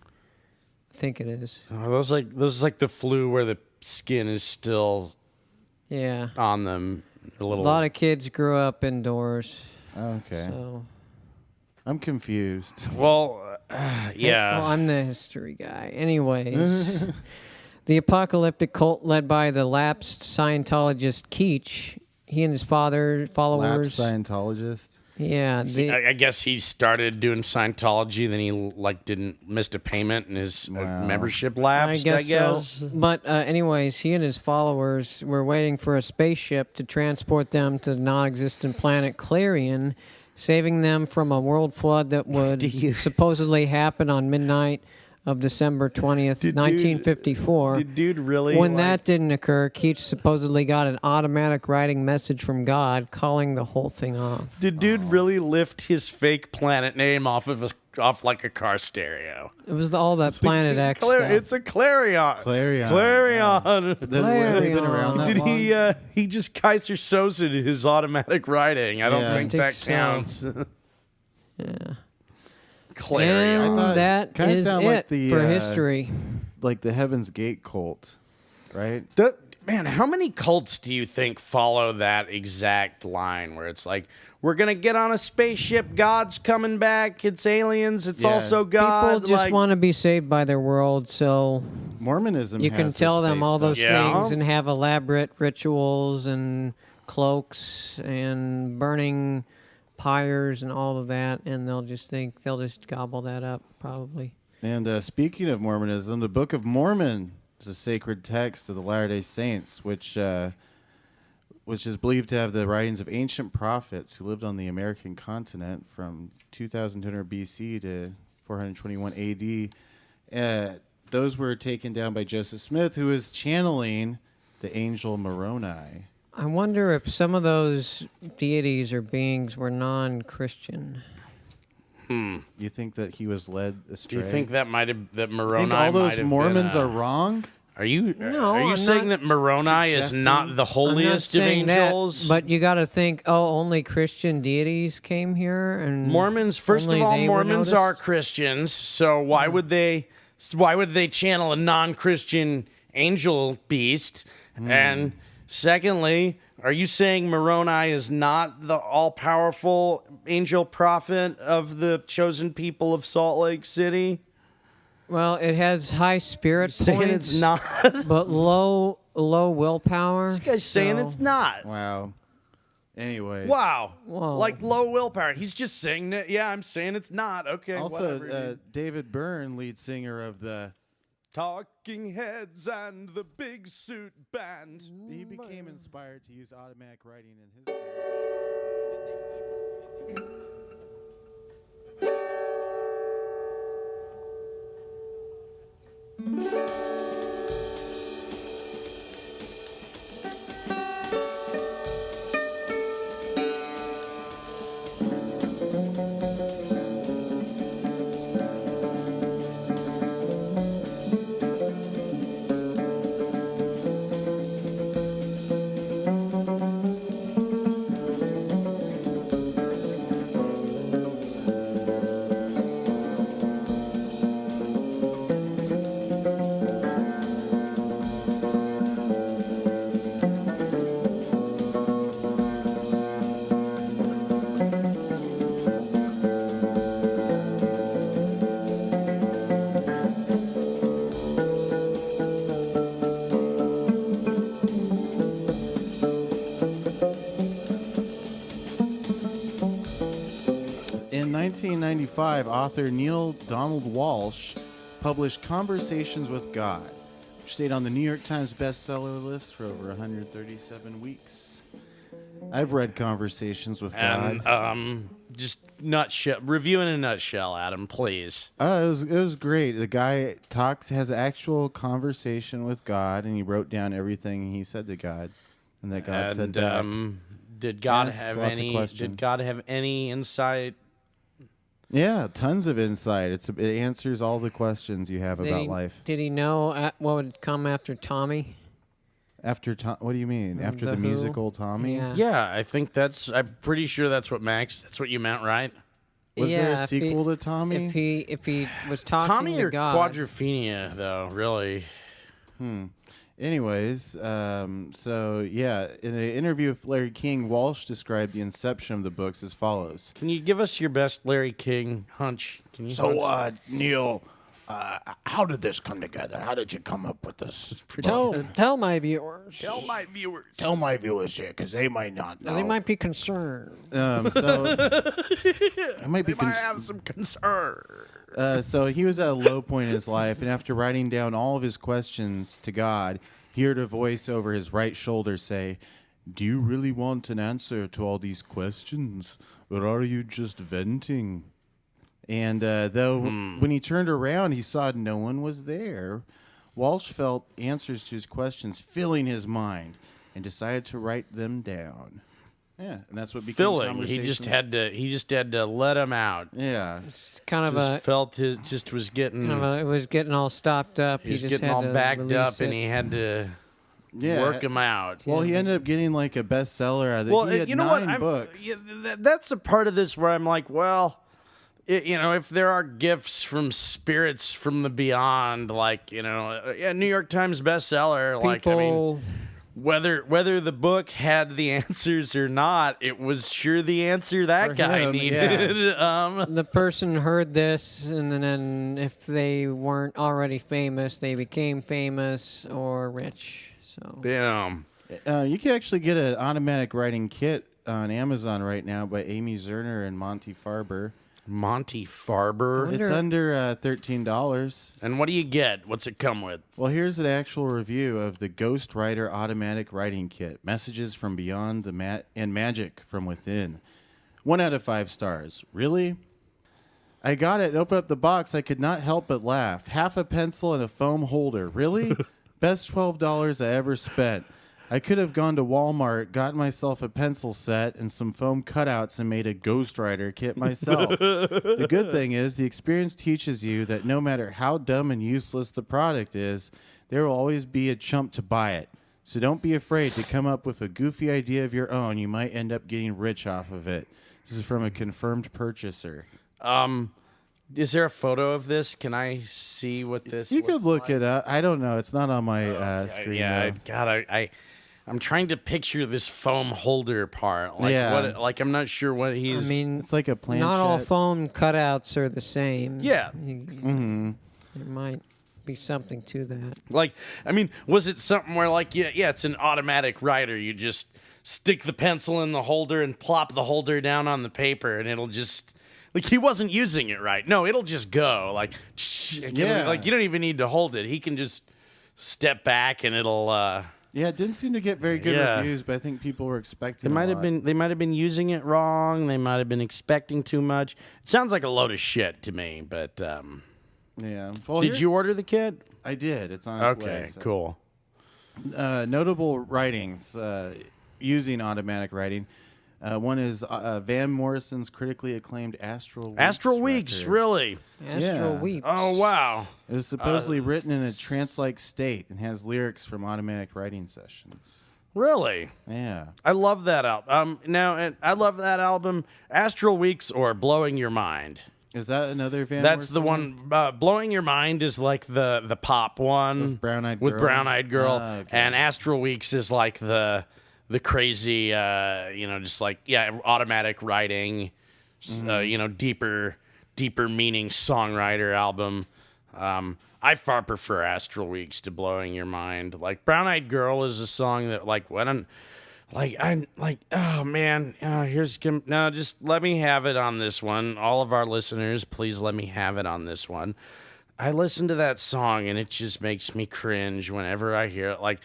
A: I think it is.
B: Oh, those like the flu where the skin is still
A: Yeah.
B: on them. A
A: A
B: little.
A: lot of kids grew up indoors,
C: Okay.
A: so...
C: I'm confused.
B: Well, yeah.
A: Well, I'm the history guy. Anyways, the apocalyptic cult led by the lapsed Scientologist Keach, he and his
C: Lapsed
A: followers...
C: Scientologist.
A: Yeah,
B: I guess he started doing Scientology, then he missed a payment and his
C: Wow.
B: membership lapsed.
A: I guess. So. But anyways, he and his followers were waiting for a spaceship to transport them to the non-existent planet Clarion, saving them from a world flood that would supposedly happen on midnight of December 20th, 1954.
B: Did dude really?
A: When that didn't occur, Keach supposedly got an automatic writing message from God calling the whole thing off.
B: Did dude really lift his fake planet name off like a car stereo?
A: It was all that Planet X stuff.
B: It's a Clarion.
C: Clarion.
B: Clarion.
C: Have they been around that
B: Did
C: long?
B: he just Kaiser Sosa his automatic writing? I don't
C: Yeah.
B: think
A: I
B: that
A: think so.
B: counts.
A: Yeah.
B: Clarion.
A: And
C: thought-
A: that
C: kinda
A: is
C: sound
A: it
C: like the,
A: for history.
C: Like the Heaven's Gate cult, right?
B: Man, how many cults do you think follow that exact line where it's like, we're going to get on a spaceship, God's coming back, it's aliens, it's
C: Yeah.
B: also God.
A: People just want to be saved by their world, so
C: Mormonism.
A: you
C: has
A: can
C: this
A: tell them
C: space
A: all those
C: stuff.
B: Yeah.
A: things and have elaborate rituals and cloaks and burning pyres and all of that, and they'll just gobble that up, probably.
C: And speaking of Mormonism, the Book of Mormon is a sacred text of the Latter-day Saints, which is believed to have the writings of ancient prophets who lived on the American continent from 2200 BC to 421 AD. Those were taken down by Joseph Smith, who is channeling the angel Moroni.
A: I wonder if some of those deities or beings were non-Christian.
C: You think that he was led
B: Do
C: astray?
B: you think that
C: think
B: Moroni
C: all those
B: might have
C: Mormons
B: been,
C: are wrong?
B: Are you
A: I'm
B: saying
A: not
B: that Moroni is
C: suggesting-
B: not the
A: I'm not
B: holiest of
A: saying
B: angels?
A: that, but you got to think. Oh, only Christian deities came here, and
B: Mormons, first of
A: only
B: all,
A: they were
B: Mormons are
A: noticed?
B: Christians, so why would they channel a non-Christian angel beast? And secondly, are you saying Moroni is not the all-powerful angel prophet of the chosen people of Salt Lake City?
A: Well, it has high spirit
B: Saying
A: points,
B: it's not.
A: but low willpower.
B: This guy's saying
A: so-
B: it's not.
C: Wow. Anyway.
B: Wow.
A: Whoa.
B: Like low willpower. He's just saying that, yeah, I'm saying it's not. Okay,
C: Also,
B: whatever.
C: David Byrne, lead singer of the...
B: Talking Heads and the Big Suit Band.
C: He became inspired to use automatic writing in his... In 1995, author Neale Donald Walsch published Conversations with God, which stayed on the New York Times bestseller list for over 137 weeks. I've read Conversations with God.
B: And just nutshell review in a nutshell, Adam, please.
C: It was great. The guy has actual conversation with God, and he wrote down everything he said to God, and that God said
B: And
C: back.
B: did God
C: Asks
B: have
C: lots of
B: any?
C: questions.
B: Did God have any insight?
C: Yeah, tons of insight. It answers all the questions you have about life.
A: Did he know what would come after Tommy?
C: After what do you mean? After
A: The
C: the
A: Who?
C: musical Tommy?
A: Yeah.
B: Yeah, I think I'm pretty sure that's what you meant, right?
C: Was there a
A: if he-
C: sequel to Tommy?
A: If he was talking
B: Tommy
A: to
B: or
A: God,
B: Quadrophenia, though, really.
C: Anyways, so yeah, in an interview with Larry King, Walsh described the inception of the books as follows.
B: Can you give us your best Larry King hunch? Can you hunch?
D: Neil, how did this come together? How did you come up with this?
A: tell my viewers.
B: Tell my viewers.
D: Tell my viewers here, because they might not know.
A: They might be concerned.
C: So it might be
B: They might have some concern.
C: so he was at a low point in his life, and after writing down all of his questions to God, he heard a voice over his right shoulder say, "Do you really want an answer to all these questions, or are you just venting?" And when he turned around, he saw no one was there. Walsh felt answers to his questions filling his mind and decided to write them down. Yeah, and that's what became
B: Filling.
C: conversation.
B: He just had to let him out.
C: Yeah.
A: It's kind of
B: Just felt his just was getting
A: it was getting all stopped up.
B: he was
A: just
B: getting
A: had
B: all
A: to
B: backed
A: release
B: up, and
A: it.
B: he had to
C: Yeah.
B: work him out.
C: Well, he ended up getting like a bestseller out of it.
B: Well,
C: He had
B: you know what?
C: 9 books.
B: That's a part of this where I'm like, well, if there are gifts from spirits from the beyond, like New York Times bestseller, like I mean,
A: People,
B: whether the book had the answers or not, it was sure the answer that
C: For
B: guy
C: him,
B: needed.
A: the person heard this, and then if they weren't already famous, they became famous or rich. So
B: Damn.
C: You can actually get an automatic writing kit on Amazon right now by Amy Zerner and Monty Farber.
B: Monty Farber.
C: It's under $13.
B: And what do you get? What's it come with?
C: Well, here's an actual review of the Ghost Writer Automatic Writing Kit. Messages from Beyond and Magic from Within. 1 out of 5 stars. Really? I got it and opened up the box. I could not help but laugh. Half a pencil and a foam holder. Really? Best $12 I ever spent. I could have gone to Walmart, got myself a pencil set and some foam cutouts and made a Ghost Rider kit myself. The good thing is the experience teaches you that no matter how dumb and useless the product is, there will always be a chump to buy it. So don't be afraid to come up with a goofy idea of your own. You might end up getting rich off of it. This is from a confirmed purchaser.
B: Is there a photo of this? Can I see what this?
C: You could
B: looks
C: look
B: like?
C: it up. I don't know. It's not on my screen.
B: Yeah,
C: though.
B: God, I'm trying to picture this foam holder part. Like,
C: Yeah.
B: like I'm not sure what he's.
A: I mean,
C: It's like a planchette.
A: not all foam cutouts are the same.
B: Yeah.
A: There might be something to that.
B: like, I mean, was it something where like, yeah, it's an automatic writer. You just stick the pencil in the holder and plop the holder down on the paper, and it'll just. Like, he wasn't using it right. No, it'll just go. Like,
C: Yeah.
B: like you don't even need to hold it. He can just step back and it'll.
C: Yeah, it didn't seem to get very good
B: Yeah.
C: reviews, but I think people were expecting.
B: They might
C: a
B: have
C: lot.
B: been. They might have been using it wrong. They might have been expecting too much. It sounds like a load of shit to me. But
C: Yeah. Well,
B: did you order the kit?
C: I did. It's on its
B: Okay,
C: way. So.
B: cool.
C: Notable writings using automatic writing. One is Van Morrison's critically acclaimed Astral Weeks.
B: Astral Weeks,
C: record.
B: really?
A: Astral
C: Yeah.
A: Weeps.
B: Oh wow.
C: It was supposedly written in a trance-like state and has lyrics from automatic writing sessions.
B: Really?
C: Yeah.
B: I love that album. I love that album, Astral Weeks or Blowing Your Mind.
C: Is that another Van
B: That's the
C: Morrison
B: one. Blowing Your Mind is like the pop one
C: With Brown-Eyed
B: with
C: Girl?
B: Brown Eyed Girl,
C: Ah, okay.
B: and Astral Weeks is like the crazy, just like automatic writing, deeper meaning songwriter album. I far prefer Astral Weeks to Blowing Your Mind. Like Brown Eyed Girl is a song that oh man, just let me have it on this one. All of our listeners, please let me have it on this one. I listen to that song and it just makes me cringe whenever I hear it. Like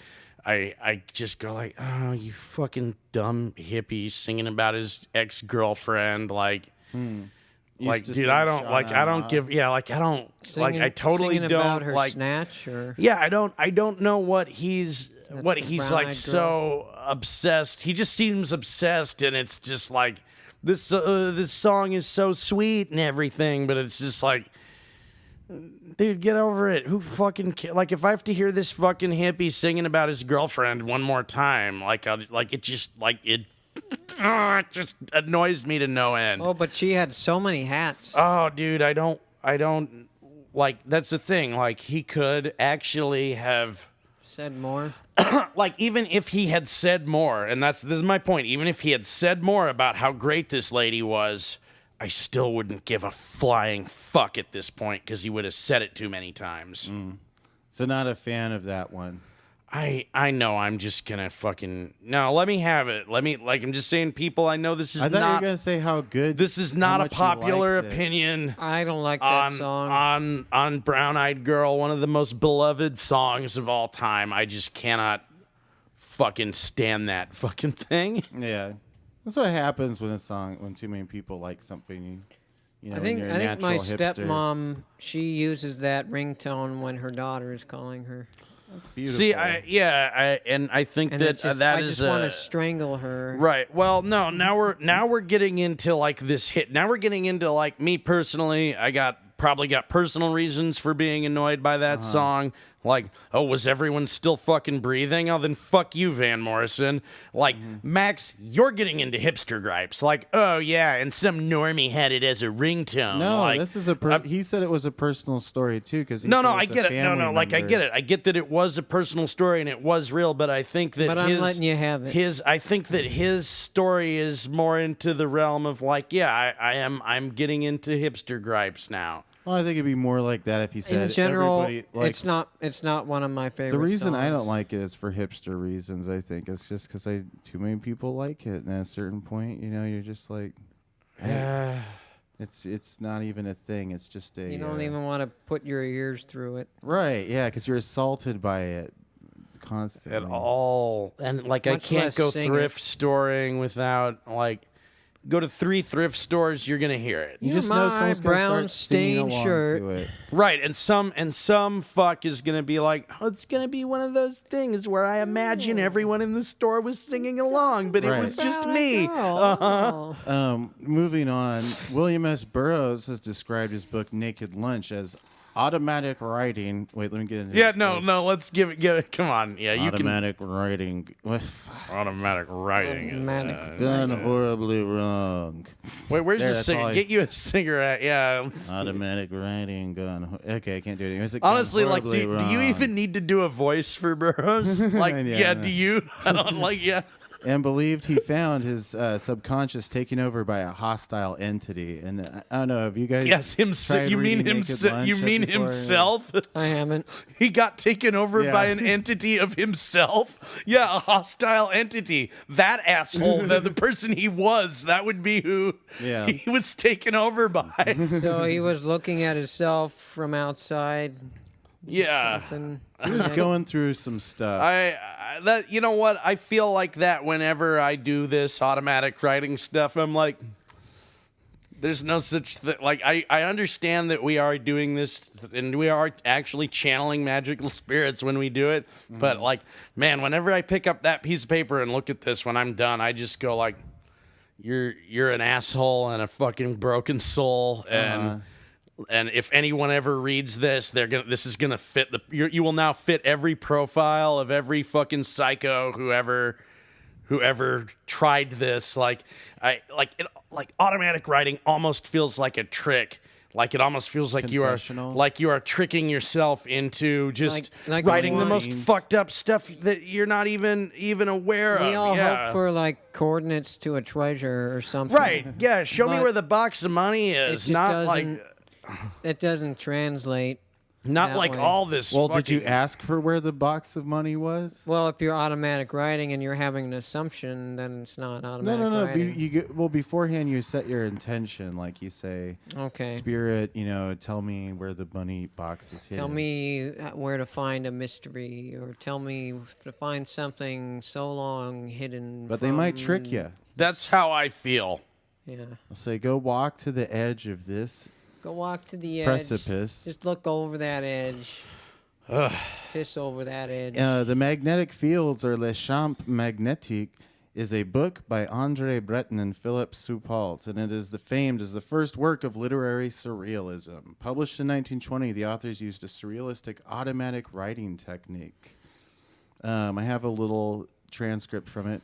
B: I just go like, oh, you fucking dumb hippie singing about his ex-girlfriend. Like,
C: Used to
B: dude,
C: sing
B: I don't
C: Shana Aman.
B: I totally
A: singing
B: don't
A: about her
B: like.
A: snatch or
B: Yeah, I don't know what he's like
A: brown-eyed
B: so obsessed. He just seems obsessed, and it's just like this song is so sweet and everything, but it's just like, dude, get over it. Who fucking like if I have to hear this fucking hippie singing about his girlfriend one more time, it just annoys me to no end.
A: Oh, but she had so many hats.
B: Oh, dude, I don't like that's the thing. Like he could actually have
A: Said more.
B: like even if he had said more, and this is my point, even if he had said more about how great this lady was, I still wouldn't give a flying fuck at this point because he would have said it too many times.
C: So not a fan of that one.
B: I know I'm just gonna fucking no. Let me have it. I'm just saying, people. I know this is
C: I thought you
B: not.
C: were gonna say how good.
B: This is
C: how
B: not a
C: much you
B: popular
C: liked it.
B: opinion.
A: I don't like that song.
B: on Brown Eyed Girl, one of the most beloved songs of all time. I just cannot fucking stand that fucking thing.
C: Yeah, that's what happens when too many people like something. You know,
A: I think
C: when you're a
A: my
C: natural hipster.
A: stepmom, she uses that ringtone when her daughter is calling her.
C: Beautiful.
B: See, I think
A: And
B: that
A: it's just,
B: that
A: I
B: is
A: just want to strangle her.
B: right. Well, no, now we're getting into like this hit. Now we're getting into like me personally. I probably got personal reasons for being annoyed by that song. Like, oh, was everyone still fucking breathing? Oh, then fuck you, Van Morrison. Like, Max, you're getting into hipster gripes. Like, oh, yeah, and some normie had it as a ringtone.
C: No,
B: like,
C: this is he said it was a personal story too, because
B: No, I get it. No, like I get it. I get that it was a personal story and it was real, but I think that
A: But I'm letting you have it.
B: I think that his story is more into the realm of like, yeah, I'm getting into hipster gripes now.
C: Well, I think it'd be more like that if he said
A: In general,
C: everybody, like,
A: it's not one of my favorite.
C: the reason I
A: songs.
C: don't like it is for hipster reasons. I think it's just because too many people like it, and at a certain point, you're just like, hey, it's not even a thing. It's just a.
A: You don't even want to put your ears through it.
C: Right? Yeah, because you're assaulted by it constantly.
B: At all. And like I
A: Much
B: can't
A: less
B: go
A: sing
B: thrift storing without like Go to 3 thrift stores, you're gonna hear it.
C: You just know
A: my
C: someone's gonna
A: brown
C: start singing
A: stained
C: along
A: shirt.
C: to it.
B: Right, and some fuck is gonna be like, oh, it's gonna be one of those things where I imagine everyone in the store was singing along, but
C: Right.
B: it was just
A: Brown
B: me.
A: girl.
C: Moving on, William S. Burroughs has described his book Naked Lunch as automatic writing. Wait, let me get into
B: Yeah,
C: this
B: no,
C: first.
B: no. Let's give it. Come on, yeah, you
C: Automatic writing.
B: can automatic writing.
A: Automatic.
C: Gone horribly wrong.
B: Wait, where's
C: There,
B: the
C: that's all
B: cigarette?
C: I-
B: Get you a cigarette. Yeah.
C: Automatic writing gone. Okay, I can't do it anymore. It's like
B: Honestly,
C: gone
B: like,
C: horribly
B: do you
C: wrong.
B: even need to do a voice for Burroughs? Like,
C: Yeah,
B: yeah,
C: I
B: do
C: know.
B: you? I don't like, yeah.
C: And believed he found his subconscious taken over by a hostile entity. And I don't know if you guys.
B: Yes, himself.
C: tried
B: You mean
C: reading Naked
B: himself?
C: Lunch
B: You mean
C: before?
B: himself?
A: I haven't.
B: He got taken over
C: Yeah.
B: by an entity of himself. Yeah, a hostile entity. That asshole, the person he was, that would be who
C: Yeah.
B: he was taken over by.
A: So he was looking at himself from outside.
B: Yeah.
A: Something.
C: He was going through some stuff.
B: That you know what? I feel like that whenever I do this automatic writing stuff, I'm like, there's no such thing. Like, I understand that we are doing this and we are actually channeling magical spirits when we do it. But like, man, whenever I pick up that piece of paper and look at this when I'm done, I just go like, you're an asshole and a fucking broken soul and if anyone ever reads this, this is gonna fit you will now fit every profile of every fucking psycho whoever tried this. Like automatic writing almost feels like a trick. Like it almost feels like you
C: Confessional?
B: are tricking yourself into just
A: Like
B: writing the
A: lines.
B: most fucked up stuff that you're not even aware
A: We
B: of.
A: all
B: Yeah.
A: hope for like coordinates to a treasure or something.
B: Right. Yeah. Show me
A: But
B: where the box of money
A: It
B: is.
A: just
B: Not like
A: doesn't. It doesn't translate.
B: not
A: that
B: like
A: way.
B: all this.
C: well, did you
B: fucking-
C: ask for where the box of money was?
A: Well, if you're automatic writing and you're having an assumption, then it's not automatic
C: No.
A: writing.
C: You get, well, beforehand you set your intention. Like you say,
A: Okay.
C: Spirit, tell me where the money box is hidden.
A: Tell me where to find a mystery, or tell me to find something so long hidden.
C: But they might
A: from-
C: trick you.
B: That's how I feel.
A: Yeah.
C: They'll say, go walk to the edge of this
A: Go walk to the edge.
C: precipice.
A: Just look over that edge. Piss over that edge.
C: The Magnetic Fields, or Les Champs Magnétiques, is a book by André Breton and Philippe Soupalt, and it is famed as the first work of literary surrealism. Published in 1920, the authors used a surrealistic automatic writing technique. I have a little transcript from it.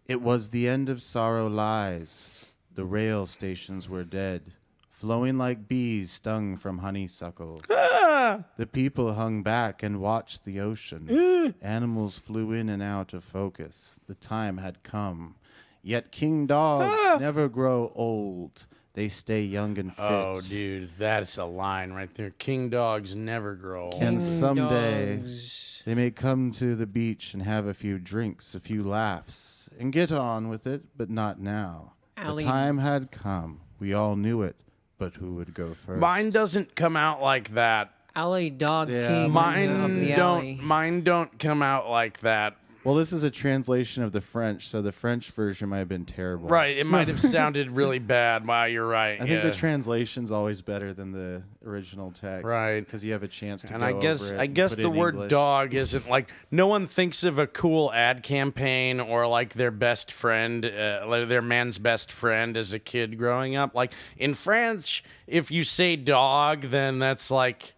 C: It was the end of sorrow lies. The rail stations were dead, flowing like bees stung from honeysuckle. The people hung back and watched the ocean. Animals flew in and out of focus. The time had come. Yet king dogs never grow old. They stay young and fit.
B: Oh, dude, that's a line right there. King dogs never grow old.
C: And someday
A: Dogs.
C: they may come to the beach and have a few drinks, a few laughs, and get on with it, but not now.
A: Alley.
C: The time had come. We all knew it, but who would go first?
B: Mine doesn't come out like that.
A: Alley dog
C: Yeah,
A: king of
B: Mine
A: the alley.
B: don't come out like that.
C: Well, this is a translation of the French, so the French version might have been terrible.
B: Right, it might have sounded really bad. Wow, you're right.
C: I think
B: yeah.
C: the translation's always better than the original text.
B: Right.
C: Because you have a chance to
B: And
C: go
B: I guess
C: over it
B: I
C: and
B: guess
C: put it
B: the
C: in
B: word
C: English.
B: dog isn't like no one thinks of a cool ad campaign or like their best friend, like their man's best friend as a kid growing up. Like in French, if you say dog, then that's like,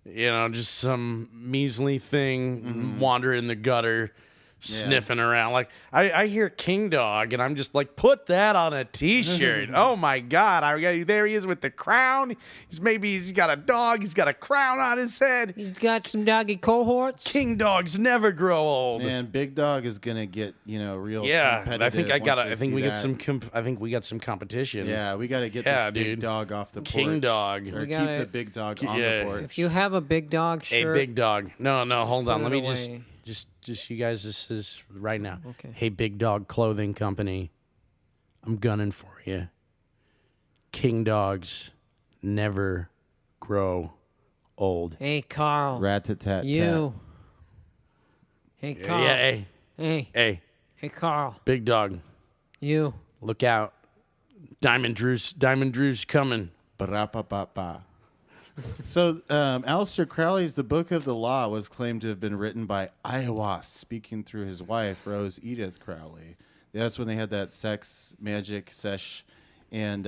B: just some measly thing wandering in the gutter. Sniffing around like I hear king dog and I'm just like, put that on a t-shirt. Oh my god, there he is with the crown. He's got a dog, he's got a crown on his head.
A: He's got some doggy cohorts.
B: King dogs never grow old.
C: And Big Dog is gonna get real
B: Yeah,
C: competitive.
B: I think
C: once they see
B: we
C: that.
B: get some I think we got some competition.
C: Yeah, we got to get
B: Yeah,
C: this Big
B: dude.
C: Dog off the porch.
B: King dog.
C: Or
A: We
C: keep
A: gotta-
C: the Big Dog on
B: yeah.
C: the porch.
A: If you have a big dog
B: Hey,
A: shirt,
B: big dog. No, hold on.
A: Put
B: Let
A: it
B: me
A: away.
B: just you guys, this is right now.
A: Okay.
B: Hey, Big Dog Clothing Company, I'm gunning for you. King dogs never grow old.
A: hey Carl,
C: Rat-tat-tat-tat.
A: you. Hey Carl.
B: Yeah, hey,
A: Hey,
B: hey,
A: hey Carl,
B: Big Dog.
A: you.
B: Look out. Diamond Drew's coming.
C: Ba-ra-pa-pa-pa. So, Aleister Crowley's The Book of the Law was claimed to have been written by Iowa, speaking through his wife, Rose Edith Crowley. That's when they had that sex magic sesh, and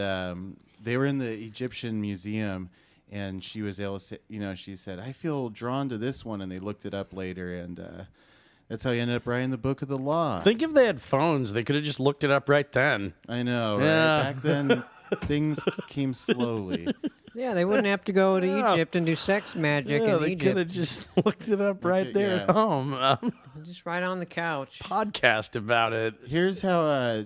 C: they were in the Egyptian museum, and she was able to say, she said, I feel drawn to this one, and they looked it up later, and that's how he ended up writing The Book of the Law.
B: Think if they had phones, they could have just looked it up right then.
C: I know, right?
B: Yeah.
C: Back then, things came slowly.
A: Yeah, they wouldn't have to go to Egypt and do sex magic in
B: they could have
A: Egypt.
B: just looked it up right there at home.
A: Just right on the couch.
B: Podcast about it.
C: Here's how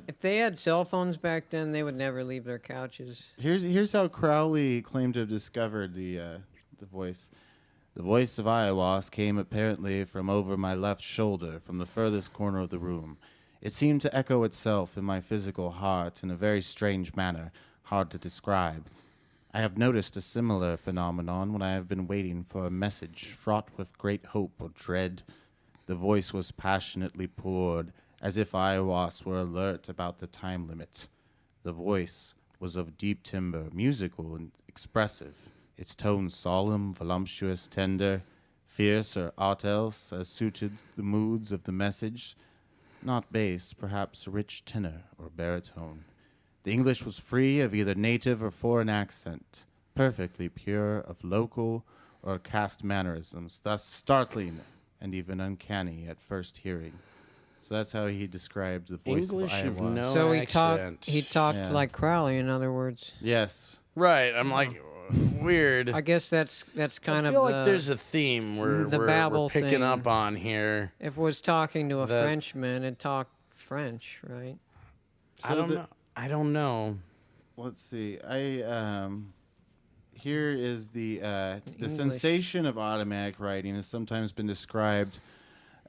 A: If they had cell phones back then, they would never leave their couches.
C: here's how Crowley claimed to have discovered the voice. The voice of Iowas came apparently from over my left shoulder, from the furthest corner of the room. It seemed to echo itself in my physical heart in a very strange manner, hard to describe. I have noticed a similar phenomenon when I have been waiting for a message fraught with great hope or dread. The voice was passionately poured, as if Iowas were alert about the time limit. The voice was of deep timbre, musical and expressive, its tones solemn, voluptuous, tender, fierce, or aught else as suited the moods of the message, not bass, perhaps a rich tenor or baritone. The English was free of either native or foreign accent, perfectly pure of local or caste mannerisms, thus startling and even uncanny at first hearing. So that's how he described the voice
B: English
C: of
B: of
C: Iowa.
B: no
A: So
B: accent.
A: he talked
C: Yeah.
A: like Crowley, in other words.
C: Yes.
B: Right. I'm like, weird.
A: I guess that's kind
B: I
A: of
B: feel
A: the,
B: like there's a theme
A: the
B: we're
A: babble
B: picking
A: thing.
B: up on here.
A: If it was talking to a
B: That-
A: Frenchman, it talked French, right?
B: I don't know. I don't know.
C: Let's see. Here is the
A: English.
C: sensation of automatic writing has sometimes been described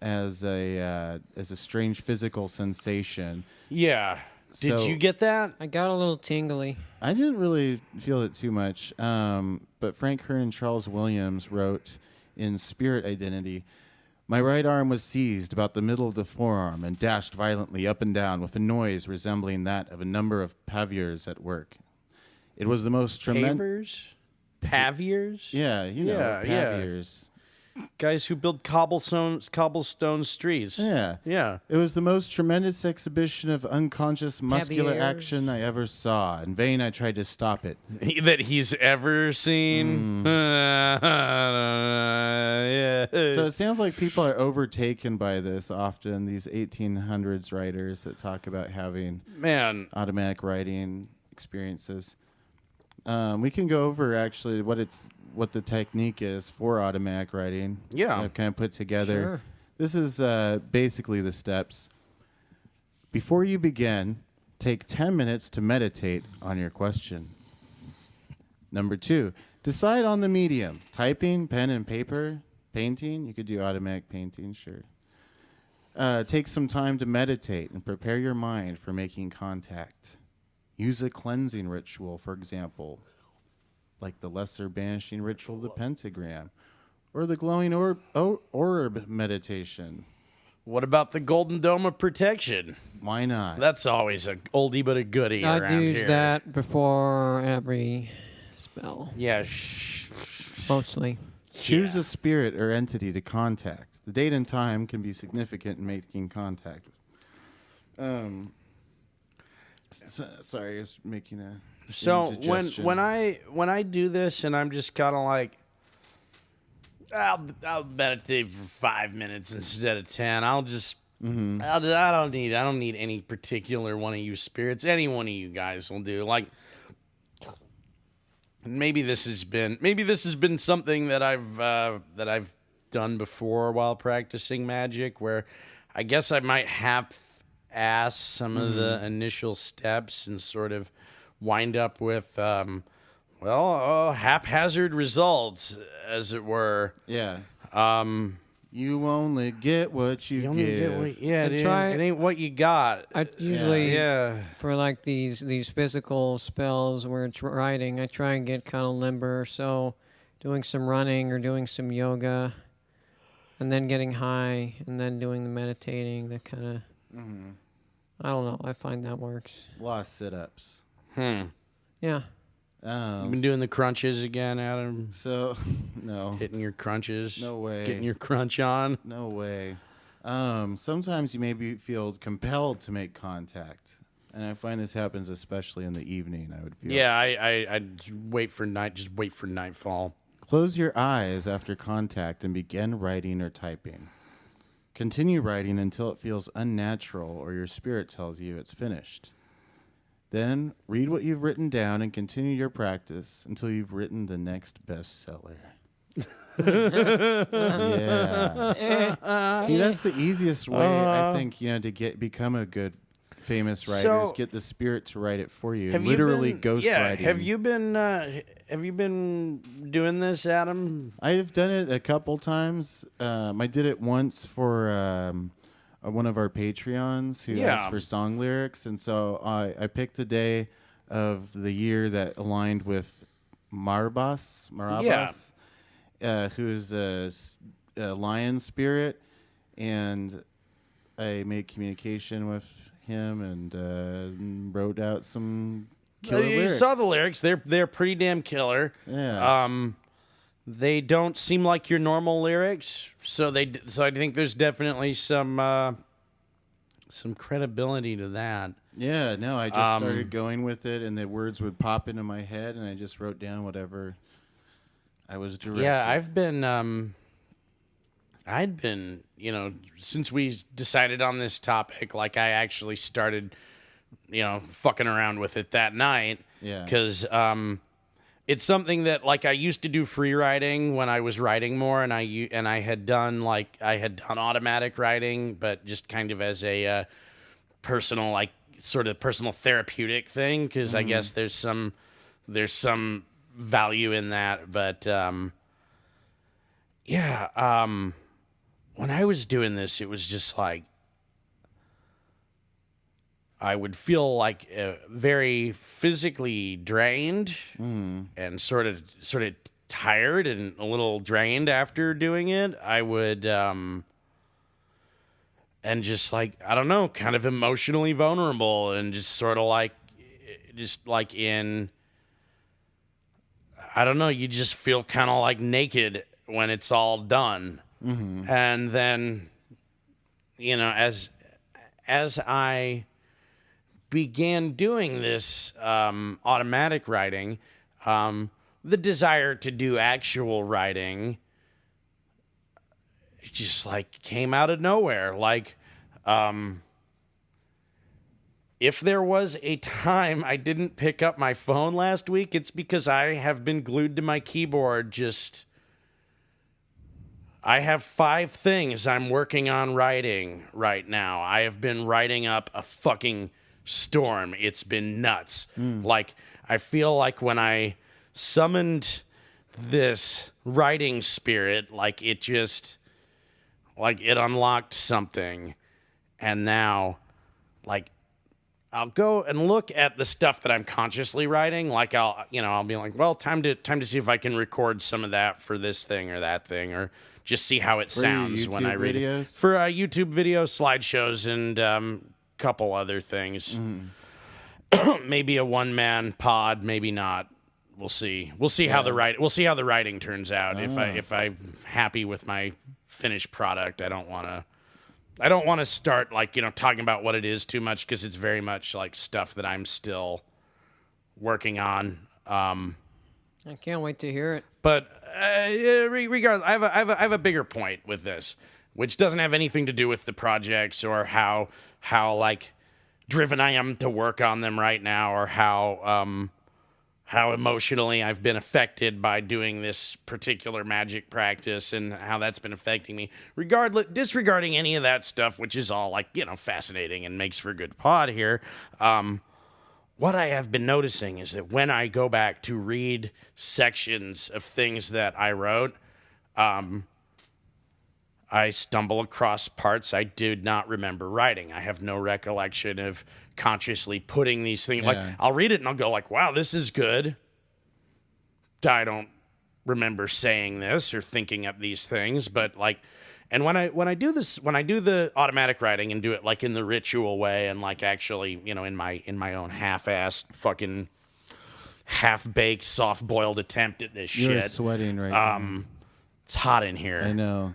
C: as a strange physical sensation.
B: Yeah. Did
C: So-
B: you get that?
A: I got a little tingly.
C: I didn't really feel it too much, but Frank Kern and Charles Williams wrote in Spirit Identity, my right arm was seized about the middle of the forearm and dashed violently up and down with a noise resembling that of a number of paviours at work. It was the most tremendous...
B: Paviers?
C: Yeah,
B: Yeah, yeah.
C: paviours.
B: Guys who build cobblestone streets.
C: Yeah.
B: Yeah.
C: It was the most tremendous exhibition of unconscious muscular
A: Paviours.
C: action I ever saw. In vain I tried to stop it.
B: That he's ever seen. Yeah.
C: So it sounds like people are overtaken by this often, these 1800s writers that talk about having
B: Man,
C: automatic writing experiences. We can go over actually what the technique is for automatic writing.
B: Yeah.
C: I've kind of put together.
A: Sure.
C: This is basically the steps. Before you begin, take 10 minutes to meditate on your question. Number 2, decide on the medium. Typing, pen and paper, painting. You could do automatic painting, sure. Take some time to meditate and prepare your mind for making contact. Use a cleansing ritual, for example, like the lesser banishing ritual of the pentagram, or the glowing orb meditation.
B: what about the golden dome of protection?
C: Why not?
B: That's always a oldie but a goodie
A: I'd
B: around
A: use
B: here.
A: that before every spell,
B: Yeah.
A: mostly.
C: Choose a spirit or entity to contact. The date and time can be significant in making contact. Sorry, I was making a
B: So
C: indigestion.
B: when I do this and I'm just kind of like, I'll meditate for 5 minutes instead of 10. I'll just I don't need any particular one of you spirits. Any one of you guys will do. Like maybe this has been something that I've done before while practicing magic, where I guess I might half-ass some of the initial steps and sort of wind up with haphazard results, as it were.
C: Yeah. You only get what you,
B: You only
C: give.
B: get what, yeah,
A: I
B: dude,
A: try-
B: it ain't what you got.
A: I usually
B: Yeah.
A: for like these physical spells where it's writing, I try and get kind of limber. So doing some running or doing some yoga, and then getting high, and then doing the meditating. That kind of. I don't know. I find that works.
C: A lot of sit-ups.
A: Yeah.
B: You been doing the crunches again, Adam?
C: So, no.
B: Hitting your crunches?
C: No way.
B: Getting your crunch on?
C: No way. Sometimes you maybe feel compelled to make contact. And I find this happens especially in the evening, I would feel.
B: Yeah, I just wait for nightfall.
C: Close your eyes after contact and begin writing or typing. Continue writing until it feels unnatural or your spirit tells you it's finished. Then read what you've written down and continue your practice until you've written the next bestseller. Yeah. See, that's the easiest way, I think, to become a good famous writer is get the spirit to write it for you. Literally ghost writing.
B: Have you been doing this, Adam?
C: I've done it a couple times. I did it once for one of our Patreons who asked for song lyrics, and so I picked the day of the year that aligned with Marabas, who's a lion spirit, and I made communication with him and wrote out some killer lyrics.
B: You saw the lyrics. They're pretty damn killer.
C: Yeah.
B: They don't seem like your normal lyrics, so I think there's definitely some credibility to that.
C: Yeah, no, I just started going with it, and the words would pop into my head, and I just wrote down whatever I was directed.
B: Yeah, I'd been, since we decided on this topic, like I actually started, fucking around with it that night.
C: Yeah.
B: Because it's something that, like, I used to do free writing when I was writing more, and I had done automatic writing, but just kind of as a personal, like, sort of personal therapeutic thing, because I guess there's some value in that, but when I was doing this, it was just like I would feel like very physically drained and sort of tired and a little drained after doing it. I would and just like, I don't know, kind of emotionally vulnerable and just sort of like in, I don't know, you just feel kind of like naked when it's all done. Mm-hmm. And then, as I began doing this automatic writing, the desire to do actual writing just like came out of nowhere. Like, if there was a time I didn't pick up my phone last week, it's because I have been glued to my keyboard. I have 5 things I'm working on writing right now. I have been writing up a fucking storm. It's been nuts. Like, I feel like when I summoned this writing spirit, like it unlocked something. And now, like, I'll go and look at the stuff that I'm consciously writing. Like I'll be like, well, time to see if I can record some of that for this thing or that thing, or just see how it sounds when I read it. For YouTube videos, slideshows, and couple other things. Maybe a one-man pod, maybe not. We'll see. We'll see how the writing turns out. If I'm happy with my finished product, I don't want to start like, talking about what it is too much, because it's very much like stuff that I'm still working on.
A: I can't wait to hear it.
B: But regardless, I have a bigger point with this, which doesn't have anything to do with the projects or how like driven I am to work on them right now, or how emotionally I've been affected by doing this particular magic practice and how that's been affecting me. Disregarding any of that stuff, which is all like, fascinating and makes for a good pod here. What I have been noticing is that when I go back to read sections of things that I wrote, I stumble across parts I did not remember writing. I have no recollection of consciously putting these things.
C: Yeah.
B: Like, I'll read it and I'll go like, wow, this is good. I don't remember saying this or thinking up these things, but like, And when I do the automatic writing and do it like in the ritual way and like actually, you know, in my own half-assed fucking half-baked soft-boiled attempt at this
C: You're
B: shit.
C: sweating right now.
B: It's hot in here.
C: I know.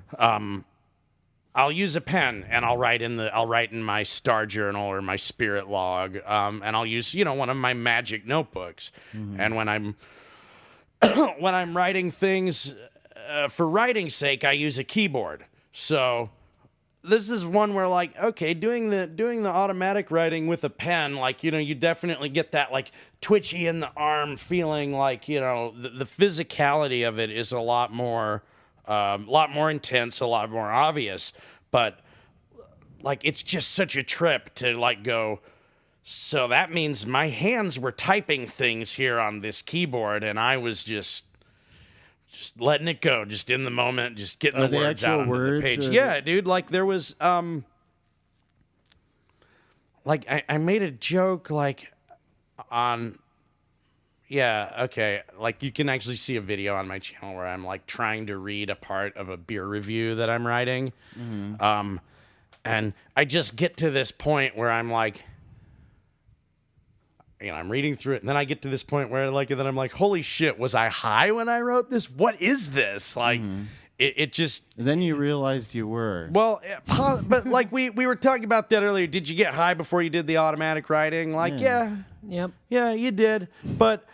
B: I'll use a pen and I'll write in my star journal or my spirit log, and I'll use, you know, one of my magic notebooks. And when I'm when I'm writing things for writing's sake, I use a keyboard. So this is one where, like, okay, doing the automatic writing with a pen, like, you know, you definitely get that like twitchy in the arm feeling, like, you know, the physicality of it is a lot more intense, a lot more obvious. But like, it's just such a trip to like go, so that means my hands were typing things here on this keyboard and I was just letting it go, just in the moment, just getting the words out onto the page. Yeah, dude, like there was like I made a joke like on, yeah, okay, like you can actually see a video on my channel where I'm like trying to read a part of a beer review that I'm writing. And I just get to this point where I'm like, you know, I'm reading through it, and then I get to this point where like, and then I'm like, holy shit, was I high when I wrote this? What is this? Like, it just...
C: And then you realized you were.
B: Well, but like we were talking about that earlier. Did you get high before you did the automatic writing? Like, yeah. Yeah, you did. But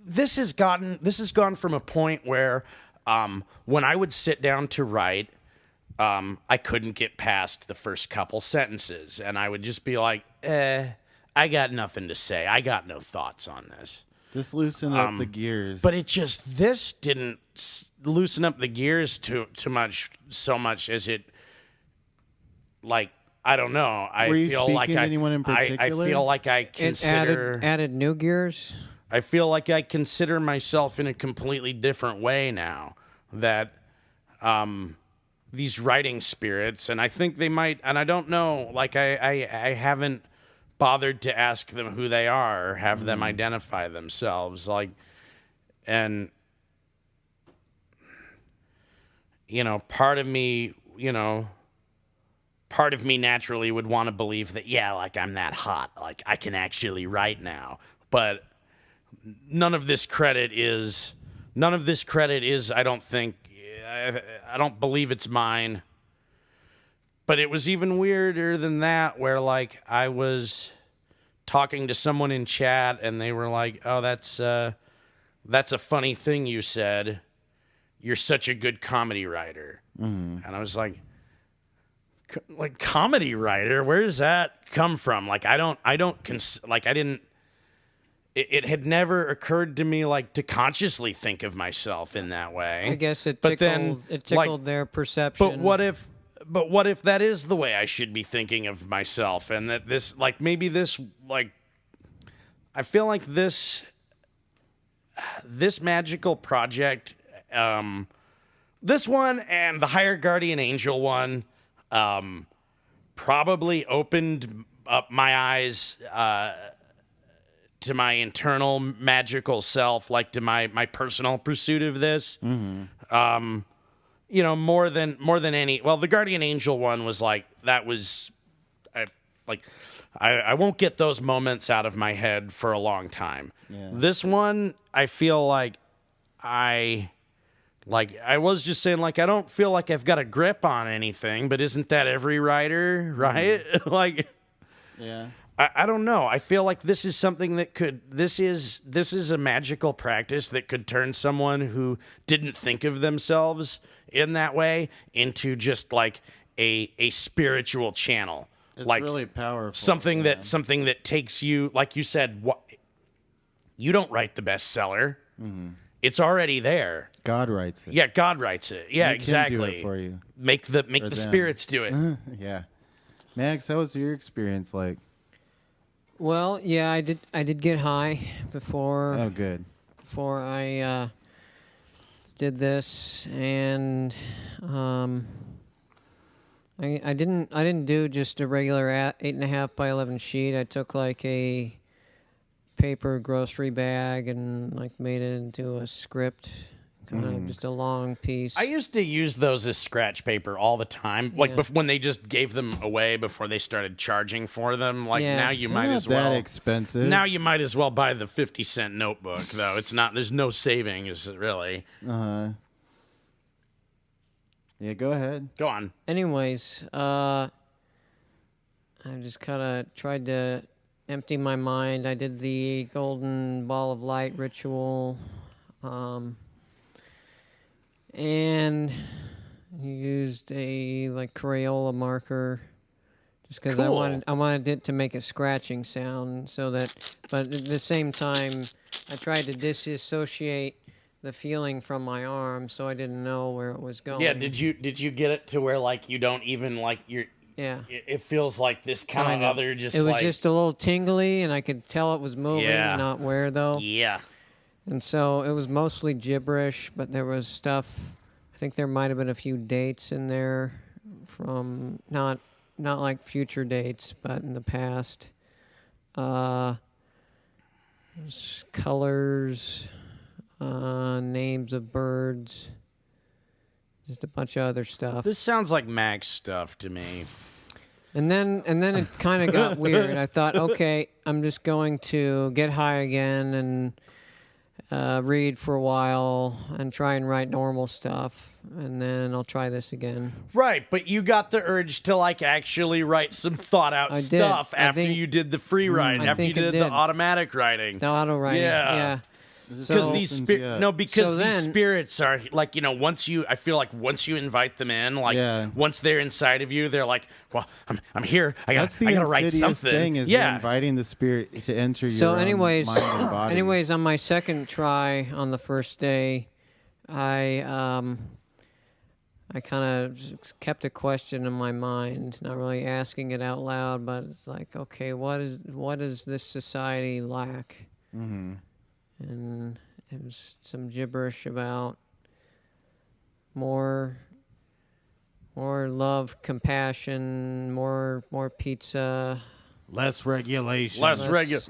B: this has gone from a point where when I would sit down to write, I couldn't get past the first couple sentences, and I would just be like, I got nothing to say. I got no thoughts on this.
C: Just loosen up the gears.
B: But this didn't loosen up the gears too much, so much as it, like, I don't know.
C: Were you speaking to anyone in particular?
B: I feel like I consider...
A: It added new gears?
B: I feel like I consider myself in a completely different way now. That these writing spirits, and I think they might, and I don't know, like I haven't bothered to ask them who they are or have them identify themselves. Like, and, you know, part of me naturally would want to believe that, yeah, like I'm that hot, like I can actually write now. But none of this credit is, I don't think, I don't believe it's mine. But it was even weirder than that, where like I was talking to someone in chat and they were like, "Oh, that's a funny thing you said. You're such a good comedy writer." And I was like, comedy writer? Where does that come from? Like it had never occurred to me like to consciously think of myself in that way.
A: I guess it
B: But
A: tickled their perception.
B: But what if that is the way I should be thinking of myself, and that this, like, maybe this, like, I feel like this magical project, this one and the Higher Guardian Angel one, probably opened up my eyes to my internal magical self, like to my personal pursuit of this. You know, more than any. Well, the Guardian Angel one was like, that was, I won't get those moments out of my head for a long time. Yeah. This one, I feel like I was just saying, like, I don't feel like I've got a grip on anything, but isn't that every writer, right? Like,
C: yeah.
B: I don't know. I feel like this is something that this is a magical practice that could turn someone who didn't think of themselves in that way into just like a spiritual channel.
C: It's
B: like
C: really powerful.
B: Something that takes you, like you said, you don't write the bestseller. It's already there.
C: God writes it.
B: Yeah, God writes it. Yeah, exactly.
C: Can do it for you.
B: Make the spirits do it.
C: Yeah. Max, how was your experience like?
A: Well, yeah, I did get high before.
C: Oh, good.
A: Before I did this, and I didn't do just a regular 8.5 by 11 sheet. I took like a paper grocery bag and like made it into a script, kind of just a long piece.
B: I used to use those as scratch paper all the time, like
A: Yeah.
B: when they just gave them away before they started charging for them. Like
A: Yeah.
B: now you
C: They're
B: might
C: not
B: as
C: that
B: well.
C: expensive.
B: Now you might as well buy the 50-cent notebook, though. It's not. There's no savings really.
C: Yeah, go ahead.
B: Go on.
A: Anyways, I just kind of tried to empty my mind. I did the golden ball of light ritual, and used a like Crayola marker, just because
B: Cool.
A: I wanted it to make a scratching sound, so that. But at the same time, I tried to disassociate the feeling from my arm, so I didn't know where it was going.
B: Yeah. Did you get it to where like you don't even like you're.
A: Yeah.
B: It feels like this kind of
A: Kinda.
B: other just
A: It was
B: like
A: just a little tingly, and I could tell it was moving,
B: Yeah.
A: not where though.
B: yeah.
A: And so it was mostly gibberish, but there was stuff. I think there might have been a few dates in there from not like future dates, but in the past. Colors, names of birds, just a bunch of other stuff.
B: This sounds like Max stuff to me.
A: And then it kind of got weird. I thought, okay, I'm just going to get high again and read for a while and try and write normal stuff, and then I'll try this again.
B: Right, but you got the urge to like actually write some thought out
A: I did.
B: stuff
A: I
B: after
A: think-
B: you did the free writing,
A: I
B: after you
A: think it
B: did the
A: did.
B: automatic writing.
A: The auto writing,
B: Yeah.
A: yeah.
B: Because
A: So-
B: these
C: Yeah.
B: because
A: So
B: these
A: then-
B: spirits are like, you know, I feel like once you invite them in, like
C: Yeah.
B: once they're inside of you, they're like, well, I'm here.
C: That's the
B: I gotta write
C: insidious
B: something.
C: thing is you're
B: yeah.
C: inviting the spirit to enter your
A: So
C: own
A: anyways,
C: mind and body.
A: anyways, on my second try on the first day, I kind of kept a question in my mind, not really asking it out loud, but it's like, okay, what does this society lack?
C: Mm-hmm.
A: And it was some gibberish about more love, compassion, more pizza.
D: Less regulation.
B: Less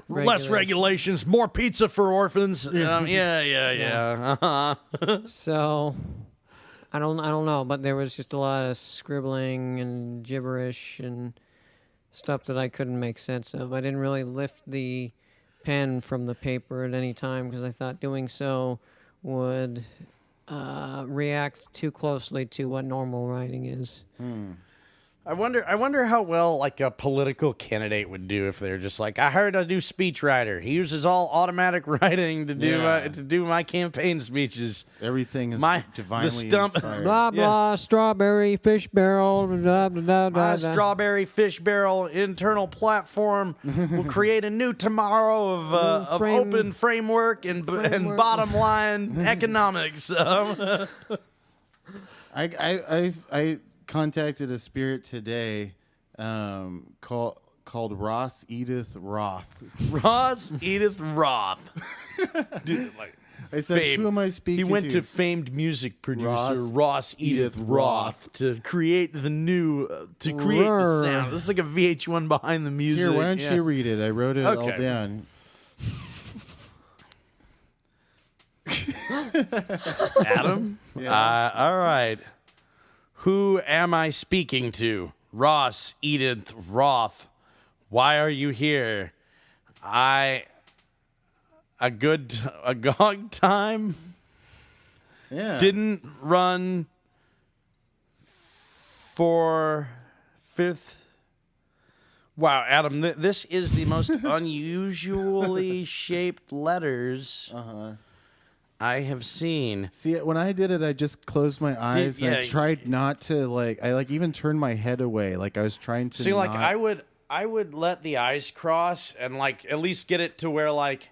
A: Less
B: regulations, more pizza for orphans. Yeah. Uh-huh.
A: So I don't know, but there was just a lot of scribbling and gibberish and stuff that I couldn't make sense of. I didn't really lift the pen from the paper at any time because I thought doing so would react too closely to what normal writing is.
B: I wonder how well like a political candidate would do if they're just like, I heard a new speechwriter. He uses all automatic writing to do my campaign speeches.
C: Everything is
B: The
C: divinely
B: stump-
C: inspired.
A: Blah blah, strawberry fish barrel. Blah, blah, blah,
B: My
A: blah, blah.
B: strawberry fish barrel internal platform will create a new tomorrow of
A: frame-
B: open framework and
A: framework.
B: bottom line economics.
C: I contacted a spirit today called Ross Edith Roth.
B: Ross Edith Roth. Dude, like,
C: I said,
B: famed.
C: who am I speaking
B: He went
C: to?
B: to famed music producer
C: Ross
B: Ross Edith
C: Edith
B: Roth to create the new to create the
A: Roar.
B: sound. This is like a VH1 behind the music.
C: Here, why don't
B: Yeah.
C: you read it? I wrote it all
B: Okay.
C: down.
B: Adam?
C: Yeah.
B: All right. Who am I speaking to? Ross Edith Roth. Why are you here? A gog time
C: Yeah.
B: didn't run for fifth. Wow, Adam, this is the most unusually shaped letters I have seen.
C: See, when I did it, I just closed my eyes and I
B: yeah.
C: tried not to I even turned my head away. Like I was trying to.
B: See, like
C: not-
B: I would let the eyes cross and like at least get it to where like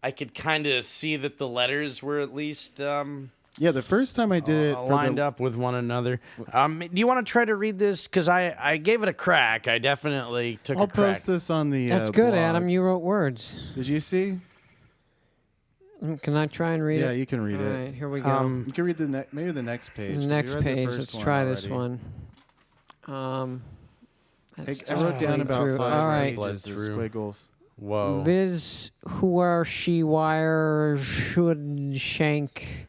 B: I could kind of see that the letters were at least
C: Yeah, the first time I did it,
B: lined up with one another. Do you want to try to read this? Because I gave it a crack. I definitely took
C: I'll
B: a crack.
C: post this on the.
A: That's good,
C: blog.
A: Adam. You wrote words.
C: Did you see?
A: Can I try and read it?
C: Yeah, you can read
A: All
C: it.
A: right, here we go.
C: You can read maybe the next page.
A: the
C: 'cause
A: next
C: you read the
A: page.
C: first
A: Let's
C: one
A: try this
C: already.
A: one. Let's
C: I
A: just
C: wrote down
A: read
C: about
A: through.
C: 5
A: All right.
C: pages of
B: Through.
C: squiggles.
B: Whoa.
A: Viz, who are she, wire, should shank,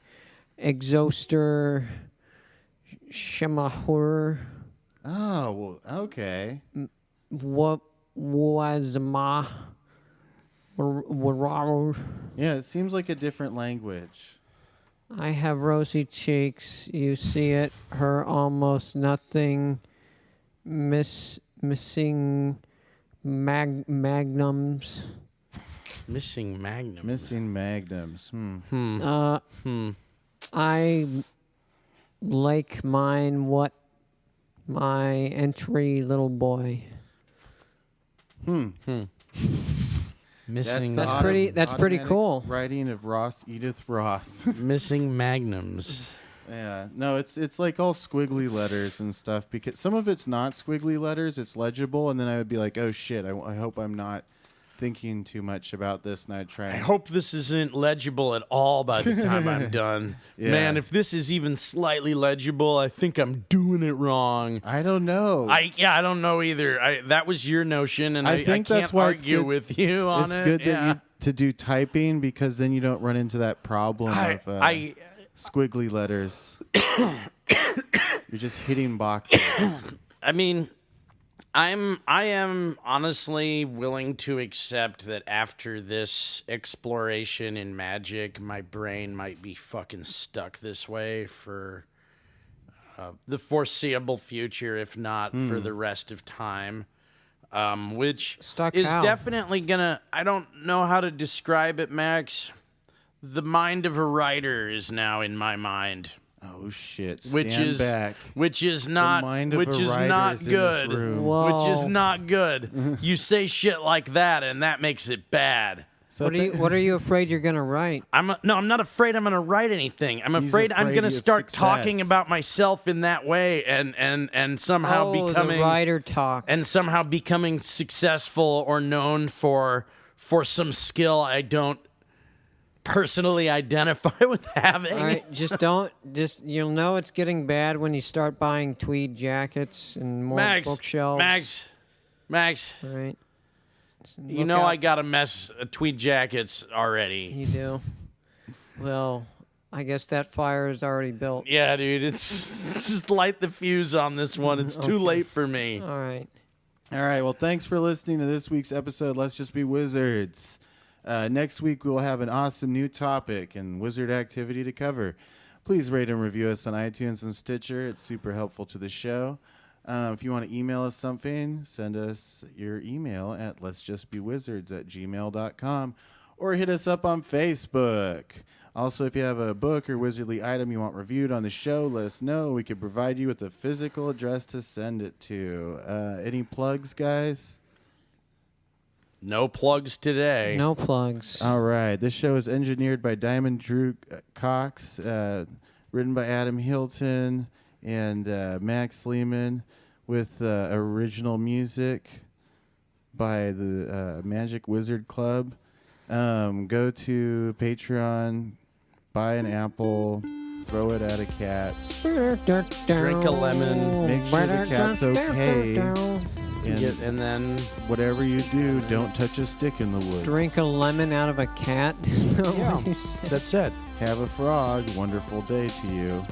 A: Exoster Shemahur.
C: Oh, well, okay.
A: What was ma?
C: Yeah, it seems like a different language.
A: I have rosy cheeks. You see it. Her almost nothing. Missing magnums.
B: Missing magnum.
C: Missing magnums.
A: I like mine. What my entry little boy.
B: Missing.
A: That's pretty. That's pretty
C: automatic
A: cool.
C: Writing of Edith Roth.
B: Missing magnums.
C: Yeah, no, it's like all squiggly letters and stuff, because some of it's not squiggly letters, it's legible, and then I would be like, oh shit, I hope I'm not thinking too much about this, and I'd try
B: I
C: and...
B: hope this isn't legible at all by the time I'm done.
C: Yeah.
B: Man, if this is even slightly legible, I think I'm doing it wrong.
C: I don't know.
B: I don't know either. That was your notion, and
C: I think
B: I
C: that's
B: can't
C: why it's
B: argue
C: good-
B: with you on
C: it's
B: it.
C: good
B: Yeah.
C: that to do typing, because then you don't run into that problem of squiggly letters. You're just hitting boxes.
B: I mean, I am honestly willing to accept that after this exploration in magic, my brain might be fucking stuck this way for the foreseeable future, if not for the rest of time. Which
A: Stuck
B: is
A: how?
B: definitely gonna... I don't know how to describe it, Max. The mind of a writer is now in my mind.
C: Oh shit!
B: Which is not
C: mind of
B: which
C: a
B: is
C: writer
B: not
C: is in
B: good.
C: this room.
A: Whoa.
B: Which is not good. You say shit like that, and that makes it bad.
C: So
A: What are you afraid you're gonna write?
B: I'm not afraid I'm going to write anything. I'm afraid I'm
C: afraid
B: going to
C: of
B: start
C: success.
B: talking about myself in that way, and somehow becoming
A: the writer talk.
B: and somehow becoming successful or known for some skill I don't personally identify with having.
A: All right, you'll know it's getting bad when you start buying tweed jackets and more bookshelves.
B: Max,
A: All right.
B: you
A: Look
B: know
A: out
B: I got a mess of tweed jackets already.
A: You do. Well, I guess that fire is already built.
B: Yeah, dude, it's just light the fuse on this one. It's too late for me.
A: All right.
C: All right. Well, thanks for listening to this week's episode. Let's Just Be Wizards. Next week, we will have an awesome new topic and wizard activity to cover. Please rate and review us on iTunes and Stitcher. It's super helpful to the show. If you want to email us something, send us your email at letsjustbewizards@gmail.com or hit us up on Facebook. Also, if you have a book or wizardly item you want reviewed on the show, let us know. We could provide you with a physical address to send it to. Any plugs, guys?
B: No plugs today.
A: No plugs.
C: All right. This show is engineered by Edwin Drood Cox, written by Adam Hilton and Max Lehman, with original music by the Magic Wizard Club. Go to Patreon, buy an apple, throw it at a cat,
B: Drink a lemon.
C: make sure the cat's okay,
B: And then
C: whatever you do, don't touch a stick in the woods.
A: Drink a lemon out of a cat? Is that
B: Yeah.
A: what you said?
B: that's it.
C: Have a frog. Wonderful day to you.